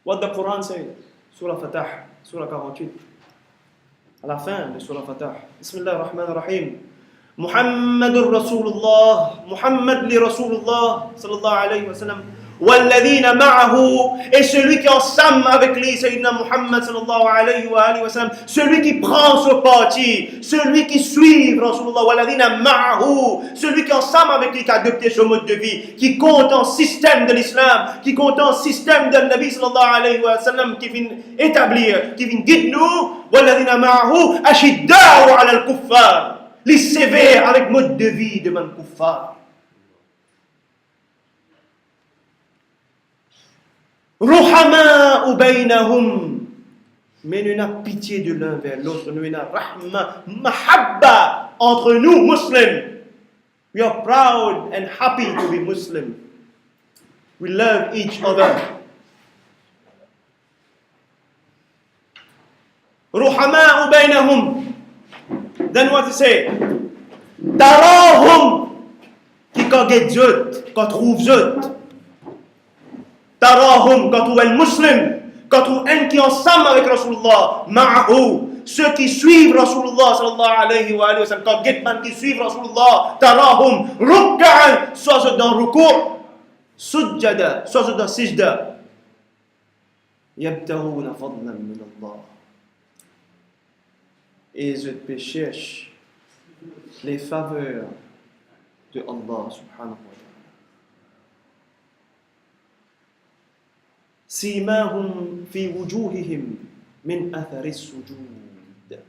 What the Quran say? Surah Fatah, Surah 48. À la fin de Surah Fatah. Bismillah ar-Rahman ar-Rahim. Muhammadur Rasulullah. Muhammad li Rasulullah sallallahu alayhi wa sallam. والذين معه, et celui qui est ensemble avec lui, Sayyidina Muhammad sallallahu alayhi wa sallam, celui qui prend ce parti, celui qui suit Rasulullah, والذين معه, celui qui est ensemble avec lui, qui a adopté ce mode de vie, qui compte en système de l'islam, qui compte en système de Nabi sallallahu alayhi wa sallam, qui vient établir, qui vient guider nous, والذين معه أشداء على الكفار, les sévères avec mode de vie de man kuffar. Ruhama bainahum, mais nous n'avons pitié de l'un vers l'autre, nous n'avons rahma, mahabba entre nous musulmans. We are proud and happy to be Muslim. We love each other. Ruhama bainahum. Then what to say? Tarahum, qui quand get zut, quand trouve zut. Tarahum, quand on est muslim, quand on est qui ensemble avec Rasulullah, ma'ahu, ceux qui suivent Rasulullah sallallahu alayhi wa sallam, quand Gitman qui suivent Rasulullah, tarahum, rukka'an, soit dans ruku', sujjada, soit dans sijda, yabtahuna fadlan min Allah. Et je te cherche les faveurs de Allah subhanahu wa ta'ala. سيماهم في وجوههم من أثر السجود.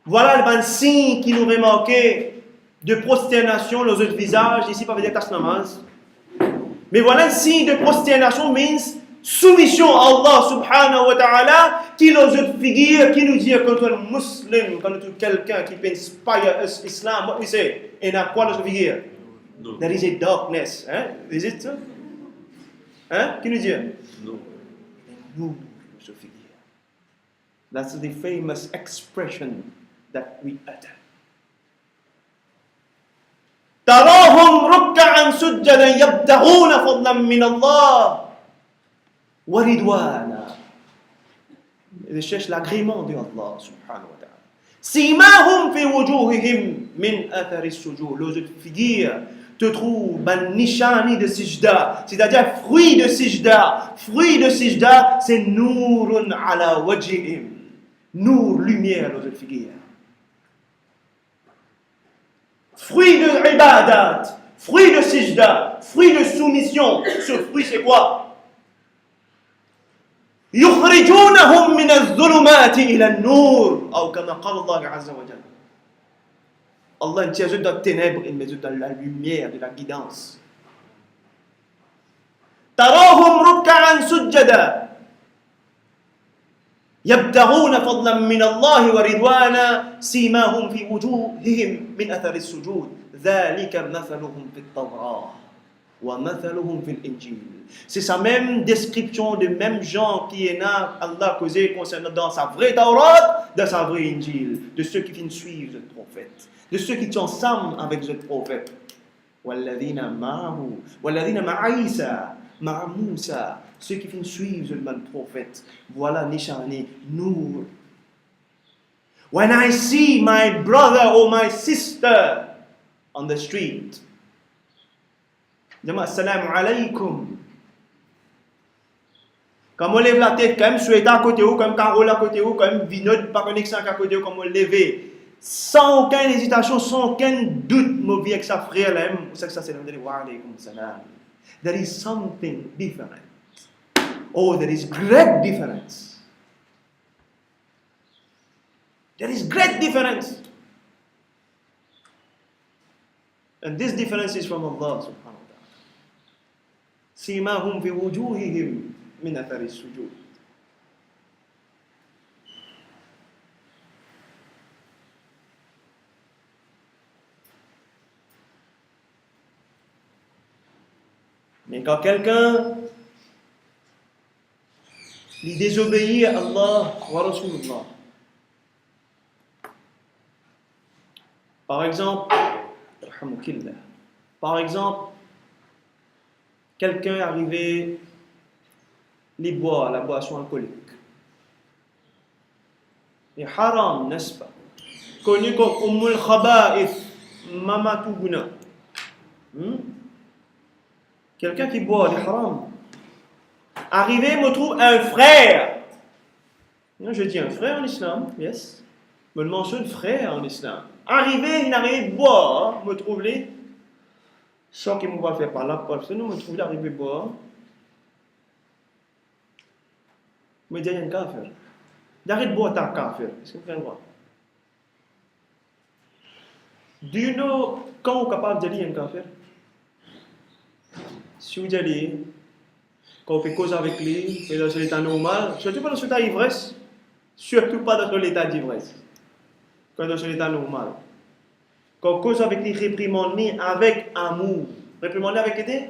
Voilà le signe qui nous remarquait de prosternation dans notre visage. Ici, pas veut dire casse namaz. Mais voilà le signe de prosternation means soumission à Allah subhanahu wa ta'ala qui dans notre figure, qui nous dit quand on est musulman, quand on est quelqu'un qui peut inspire l'islam, what we say? Et à quoi notre figure? No. There is a darkness. Hein? Is it so? Hein? Qui nous dit? No. No, that's the famous expression that we utter. تراهم ركعا سجدا يبتغون فضلا من الله ورضوانا. Ils cherchent l'agrément de Allah subhanahu wa ta'ala. سيماهم في وجوههم من أثر السجود. Les autres figures te trouve ben nishani de sijda, c'est-à-dire fruit de sijda. Fruit de sijda, c'est nourun ala wajhihim. Nour, lumière aux autres figures. Fruit de ibadat, fruit de sijda, fruit de soumission. Ce fruit, c'est quoi? يخرجونهم من الظلمات إلى النور أو كما قال الله عز وجل. Allah nous met dans les ténèbres, il met dans la lumière de la guidance. تراهم ركعا سجدا يبتغون فضلا من الله ورضوانا سيماهم في وجوههم من أثر السجود ذلك مثلهم في التوراة ومثلهم في الإنجيل. C'est sa même description de même genre qui est là, Allah causé concernant dans sa vraie Taurat, dans sa vraie Injil, de ceux qui viennent suivre le prophète, de ceux qui sont ensemble avec le prophète. وَالَّذِينَ مَعَهُ وَالَّذِينَ مَعَ عِيسَى مَعَ مُوسَى, ceux qui viennent suivre le prophète. Voilà Nishani, Nour. When I see my brother or my sister on the street, Assalamu alaikum. Comme on lève la tête, comme souhaiter à côté ou, comme Carole à côté ou, comme Vinod par connexion à côté ou, comme on lever, sans aucune hésitation, sans aucun doute, mon vie avec sa frère là, c'est que ça c'est le wa alaykum salam. There is something different. Oh, there is great difference. There is great difference. And this difference is from Allah subhanahu wa ta'ala. سيماهم في وجوههم من أثر السجود. Mais quand quelqu'un il désobéit à Allah wa Rasulullah, par exemple, quelqu'un est arrivé, il boit la boisson alcoolique. Et haram, n'est-ce pas? Connu comme Ummul Khaba'ith, Mama Tuguna. Quelqu'un qui boit des haram. Arrivé, me trouve un frère. Non, je dis un frère en islam, yes. Me le mentionne frère en islam. Arrivé, il arrive boire, me trouve les. Sans qu'il me va faire par là, parce que nous, me trouve l'arrivée boire. Me dit, il y a un kafir. Il arrête de boire ta kafir. Est-ce que vous pouvez voir? Do you know quand on est capable de dire un kafir? Si vous allez, quand on fait cause avec lui, et dans l'état normal, surtout pas dans l'état d'ivresse, surtout pas dans l'état d'ivresse, quand dans l'état normal. Quand on cause avec lui, réprimande-lui avec amour. Réprimande-lui avec été?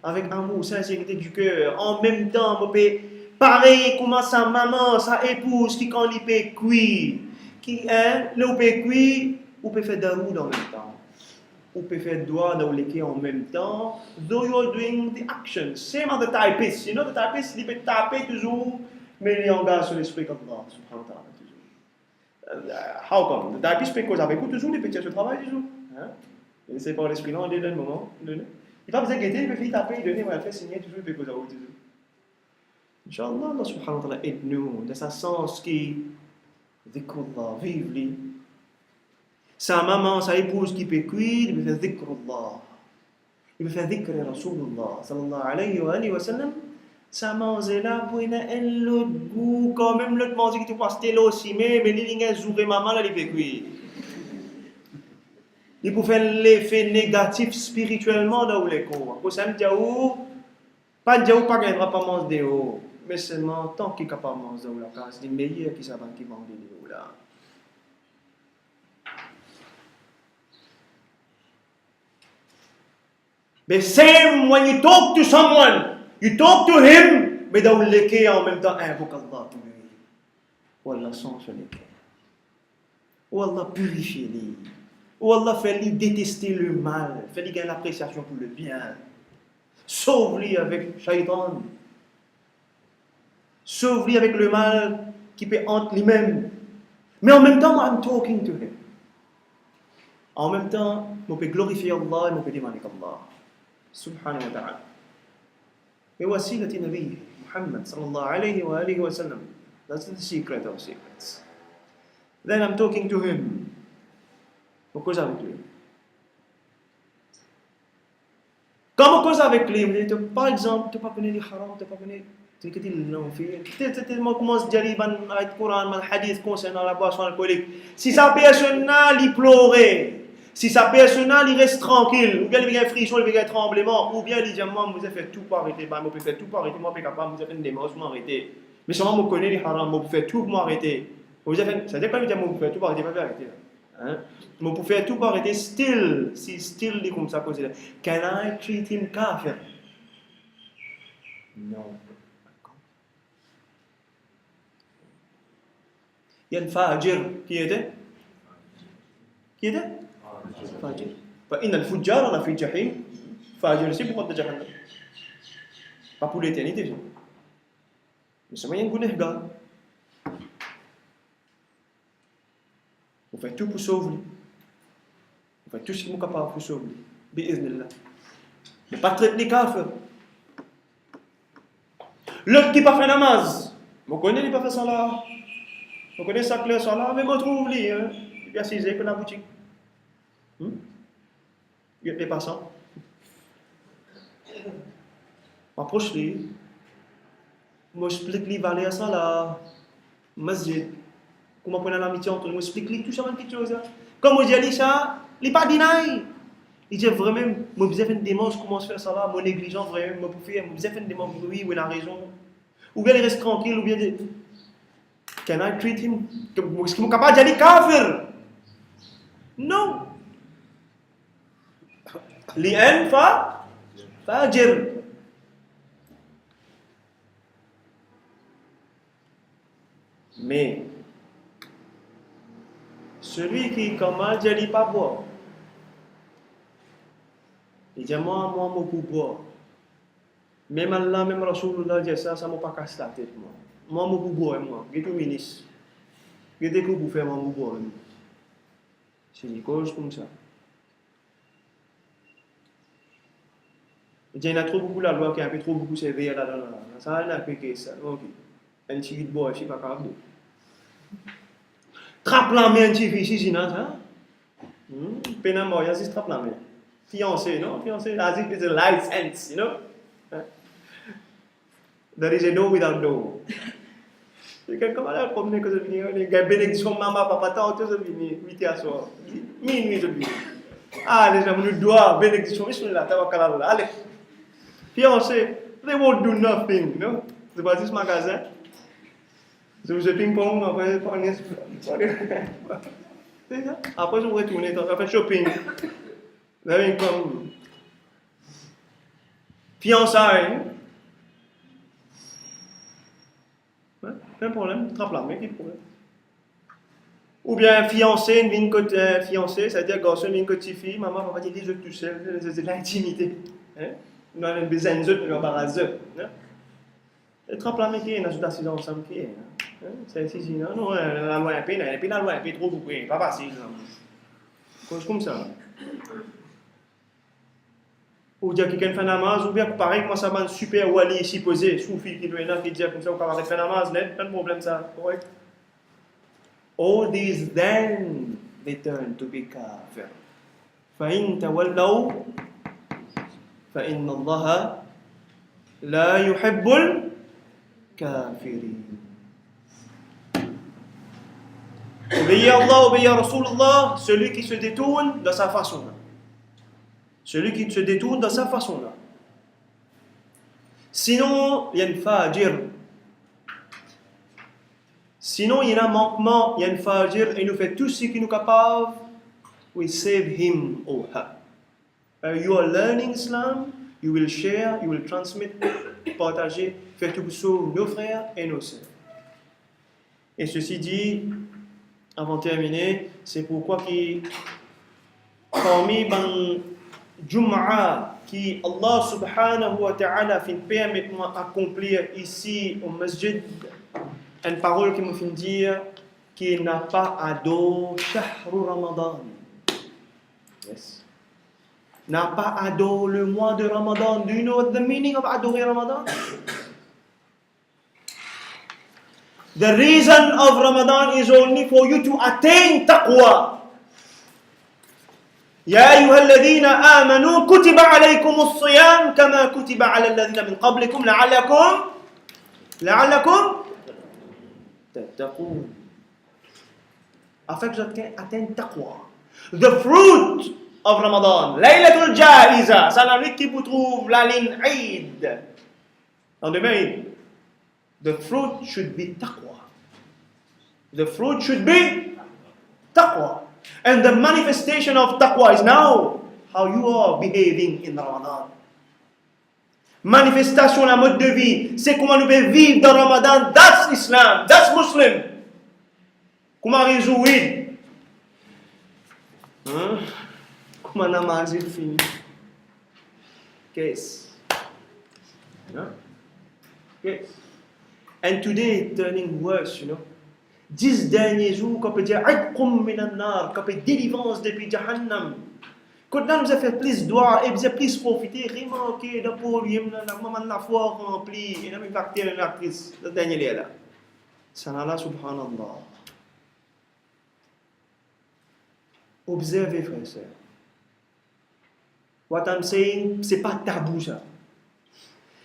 Avec amour, sincérité du cœur. En même temps, on peut pareil comme sa maman, sa épouse, qui quand il peut cuire, qui est, là, on peut cuire, on peut faire daroud en même temps. On peut faire doigt dans le en même temps. Though you're doing the action. Same as the typist. You know, the typist, il peut taper toujours, mais il engage sur l'esprit comme ça. Subhanahu wa ta'ala. How come? The typist peut causer avec vous toujours, il peut faire ce travail toujours. Hein? Et c'est pas l'esprit là, on est dans le moment. Il va vous inquiéter, il peut faire taper, il donner, il va faire signer toujours, il peut causer avec vous toujours. Inch'Allah, Allah subhanahu wa ta'ala aide-nous dans ce sens qui, dhikrullah, vive-lui. Sa maman, sa épouse qui peut cuire, il peut faire dhikrullah. Il peut faire dhikr Rasulullah sallallahu alayhi wa sallam. Sa maman est là pour une autre goût, quand même l'autre manger qui te passe là aussi, mais il y a un jour et maman là, il peut cuire. Il peut faire l'effet négatif spirituellement dans les corps. Pour ça, me dit, pas de pas gagnera pas manger de haut, mais seulement tant qu'il est capable de manger dans la case, c'est le meilleur qui savent qui vend de haut là. The same when you talk to someone, you talk to him, mais dans le cœur en même temps, invoque Allah pour lui. Ou Allah change le cœur. Ou Allah purifie lui. Ou Allah fait lui détester le mal, fait lui gagner l'appréciation pour le bien. Sauve-lui avec shaitan. Sauve-lui avec le mal qui peut entre lui-même. Mais en même temps, I'm talking to him. En même temps, on peut glorifier Allah et on peut demander Allah. Subhanahu wa ta'ala. بوسيلة نبيه محمد صلى الله عليه وآله وسلم. That's the secret of secrets. Then I'm talking to him. On cause avec lui. Quand on cause avec lui, par exemple, tu n'as pas connu les haram, tu n'as pas connu ce que tu l'as fait. Tu commences à dire le Coran, le hadith concernant la boisson alcoolique. Si sa personne il pleurait, si sa personne il reste tranquille, ou bien il y a un frisson, il y a un tremblement, ou bien il dit moi, vous avez fait tout pour arrêter, moi, je peux faire tout pour arrêter, moi, je suis capable, vous avez fait une démarche pour arrêter. Mais seulement, je connais les haram, je peux faire tout pour arrêter. Ça dépend de moi, je peux faire tout pour arrêter, je peux arrêter. Hein? Mais pour faire tout pour arrêter, still, si still est comme ça, can I treat him kafir? Non. Il y a une fajir qui était? Qui était? Fajir. فإن الفجار لفي الجحيم. Fajir, c'est pour Jahannam. Pas pour l'éternité. Mais c'est moyen de gunehgar. On fait tout pour sauver. On fait tout ce qu'on est capable pour sauver. Bi'iznillah. Mais pas traiter les kafirs. L'autre qui n'a pas fait namaz. On connaît, il n'a pas fait salat. On connaît ça clair salat, mais on trouve lui. Il est assisé dans la boutique. Il y a des passants. On approche lui. On explique lui, va aller à salat. Masjid. Comment prendre l'amitié entre nous, explique-lui tout ça, une petite chose. Comme on dit ça, il n'est pas deny. Il dit vraiment, moi, vous avez une démarche, comment se faire ça là, mon négligence, vraiment, moi, vous avez une démarche, oui, il a raison. Ou bien il reste tranquille, ou bien il dit, can I treat him? Est-ce qu'il est capable de dire kafir? Non. L'IN, Fajr. Mais celui qui commence, je ne dis pas boire. Il dit, moi, je peux boire. Même Allah, même Rasulullah dit ça, ça ne m'a pas cassé la tête. Moi, je peux boire, moi. Je suis ministre. Je suis pour faire mon boire. C'est une cause comme ça. Il y a trop beaucoup la loi qui a un peu trop beaucoup servi là-dedans. Ça n'a pas que ça. Ok. Un petit boire, je ne suis pas capable. Trappe la main, un petit fils ici, non, ça? Pénamment, il y a 6 trappe la main. Fiancé, non? Fiancé, as if it's a license, you know? There is a door without door. Comment là, promener que je viens, les gars, bénédiction, maman, papa, tant, tout ça vient, 8 à soir. Minuit, je viens. Ah, les gens, nous doivent, bénédiction, ils sont là, tabakallah, allez. Fiancé, they won't do nothing, you know? C'est pas juste magasin. Je vous ai ping-pong, après, c'est ça. Après, je vous retourne, on fait shopping. Vous avez comme fiançailles. Pas de problème, trappe la main, quel problème. Ou bien fiancé, une vigne côté fiancé, c'est-à-dire garçon, une côté fille, maman, papa dit, je tout seul, c'est de l'intimité. Nous avons besoin de nous embarrasser. Trappe la main qui est, nous sommes ensemble qui est. C'est ici, non, la loi est pénale, et puis la loi est trop beaucoup, pas facile. Cause comme ça. Ou dire que quelqu'un fait namaz, ou bien pareil, comment ça va un super wali ici posé, soufi qui doit être là, qui dit comme ça, ou quand on fait namaz, pas de problème ça, correct? All these then they turn to be kafir. فإن تولوا فإن الله لا يحب الكافرين. Obéir à Allah, obéir à Rasulullah, celui qui se détourne de sa façon là. Celui qui se détourne de sa façon là. Sinon, il y a une fajir. Sinon, il y a un manquement, il y a une fajir, et il nous fait tout ce qu'il nous est capable. We save him or her. You are learning Islam, you will share, you will transmit, partager, faire tout sur nos frères et nos sœurs. Et ceci dit, avant de terminer, c'est pourquoi parmi les Jum'a qui Allah subhanahu wa ta'ala fin permet d'accomplir ici au masjid, une parole qui me fait dire qu'il n'a pas ado Shahru Ramadan. Yes. N'a pas ado le mois de Ramadan. Do you know what the meaning of adorer Ramadan? The reason of Ramadan is only for you to attain taqwa. يا أيها الذين آمنوا كتب عليكم الصيام كما كتب على الذين من قبلكم لعلكم تتقون. Afin que vous atteignez taqwa. The fruit of Ramadan. Laylatul Jaiza. C'est la nuit qui vous trouve la ligne Eid. En demain, the fruit should be taqwa. The fruit should be taqwa. And the manifestation of taqwa is now how you are behaving in Ramadan. Manifestation la mode de vie, c'est comment nous pouvons vivre dans Ramadan. That's Islam, that's Muslim. Comment résoudre? Comment namaz est fini? Qu'est-ce? Qu'est-ce? And today it's turning worse, you know. 10 derniers jours, qu'on peut dire Aïkoum minan nar, qu'on peut délivrance depuis Jahannam. Quand nous avons fait plus de doigts et nous avons plus profité, remarquez, dans pour lui, la foi remplie, et nous avons impacté une actrice, le dernier là. Sanallah subhanallah. Observez, frères et sœurs. What I'm saying, c'est pas tabou ça.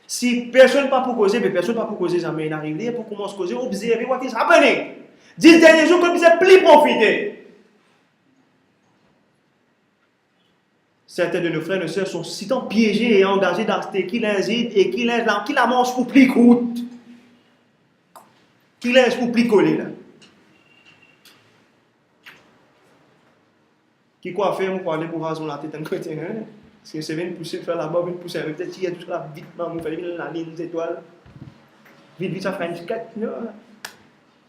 Si personne pas pour causer, mais personne pas pour causer, jamais arrivé pour commencer à causer, observez what is happening. 10 derniers jours, comme ils ont plus profité. Certains de nos frères et nos sœurs sont si tant piégés et engagés dans ce qui les aide et qui la mange pour plus coûte. Qui laisse pour plus coller là. Qui quoi faire, pour aller pour raser la tête d'un côté, hein? Si c'est bien pousser de faire la barbe, une pousser avec peut-être qu'il y a tout ça vite, il fallait la ligne des étoiles. Vite, ça fait une 4,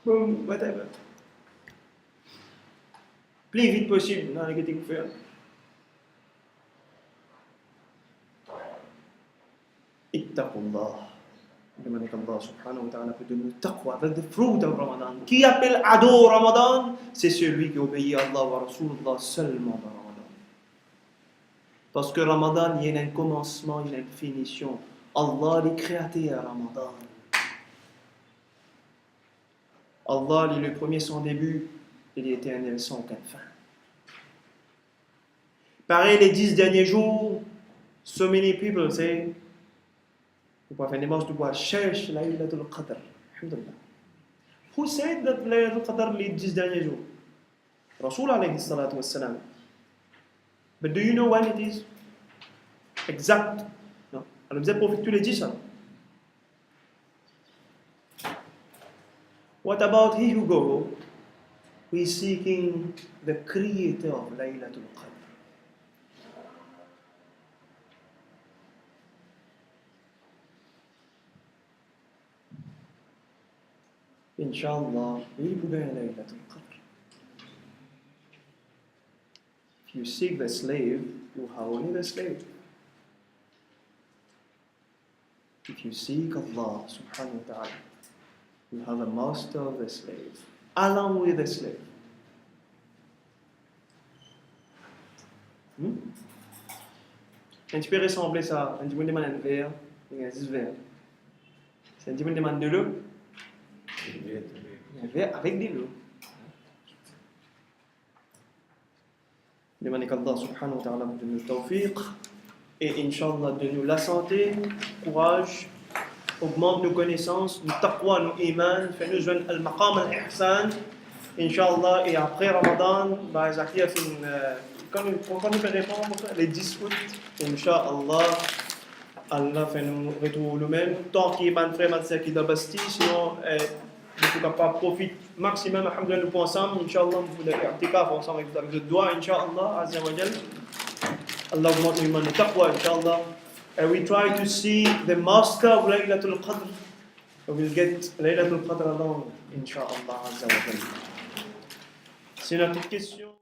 boum, whatever. Plus vite possible dans les que vous faites. Ittaqullah. Demandez qu'Allah subhanahu wa ta'ala peut donner taqwa avec the fruit of Ramadan. Qui appelle ado Ramadan? C'est celui qui obéit à Allah wa Rasulullah seulement dans Ramadan. Parce que Ramadan, il y a un commencement, il y a une finition. Allah est créateur à Ramadan. Allah est le premier sans début, il est éternel sans aucune fin. Pareil, les 10 derniers jours, so many people say, vous pouvez faire des marches de bois, cherche Laylatul Qadr. Alhamdulillah. Who said that Laylatul Qadr les 10 derniers jours? Rasul alayhi salatu wassalam. But do you know when it is? Exact. Non. Alors vous êtes prophète tous les 10 ans. What about he who go? Who is seeking the creator of Laylatul Qadr. Inshallah, we will get Laylatul Qadr. If you seek the slave, you have only the slave. If you seek Allah subhanahu wa ta'ala, you have a master of the slave, along with the slave. Un petit peu ressembler ça, un petit peu demande un verre, il y a 10 verres. C'est un petit peu demande de l'eau, un verre avec de l'eau. Demandez qu'Allah subhanahu wa ta'ala nous donne le tawfiq et Inch'Allah donne-nous la santé, courage, augmente nos connaissances, nos taqwa, nos iman, fais-nous joindre al-maqam al-ihsan, Inch'Allah, et après Ramadan, bah, Zaki a fait quand nous fait répondre, les 10 août, Inch'Allah, Allah fait nous retrouver nous-mêmes, tant qu'il y a un frère, ma sœur qui est basti, sinon, nous ne pas profiter maximum, alhamdoulilah, nous ensemble, Inch'Allah, nous pouvons faire ensemble avec le doigt, Inch'Allah, Azza wa Jal. Allah augmente iman et taqwa, Inch'Allah. And we try to see the master of Laylatul Qadr. We will get Laylatul Qadr along, Inch'Allah, Azza wa Jal. C'est notre question.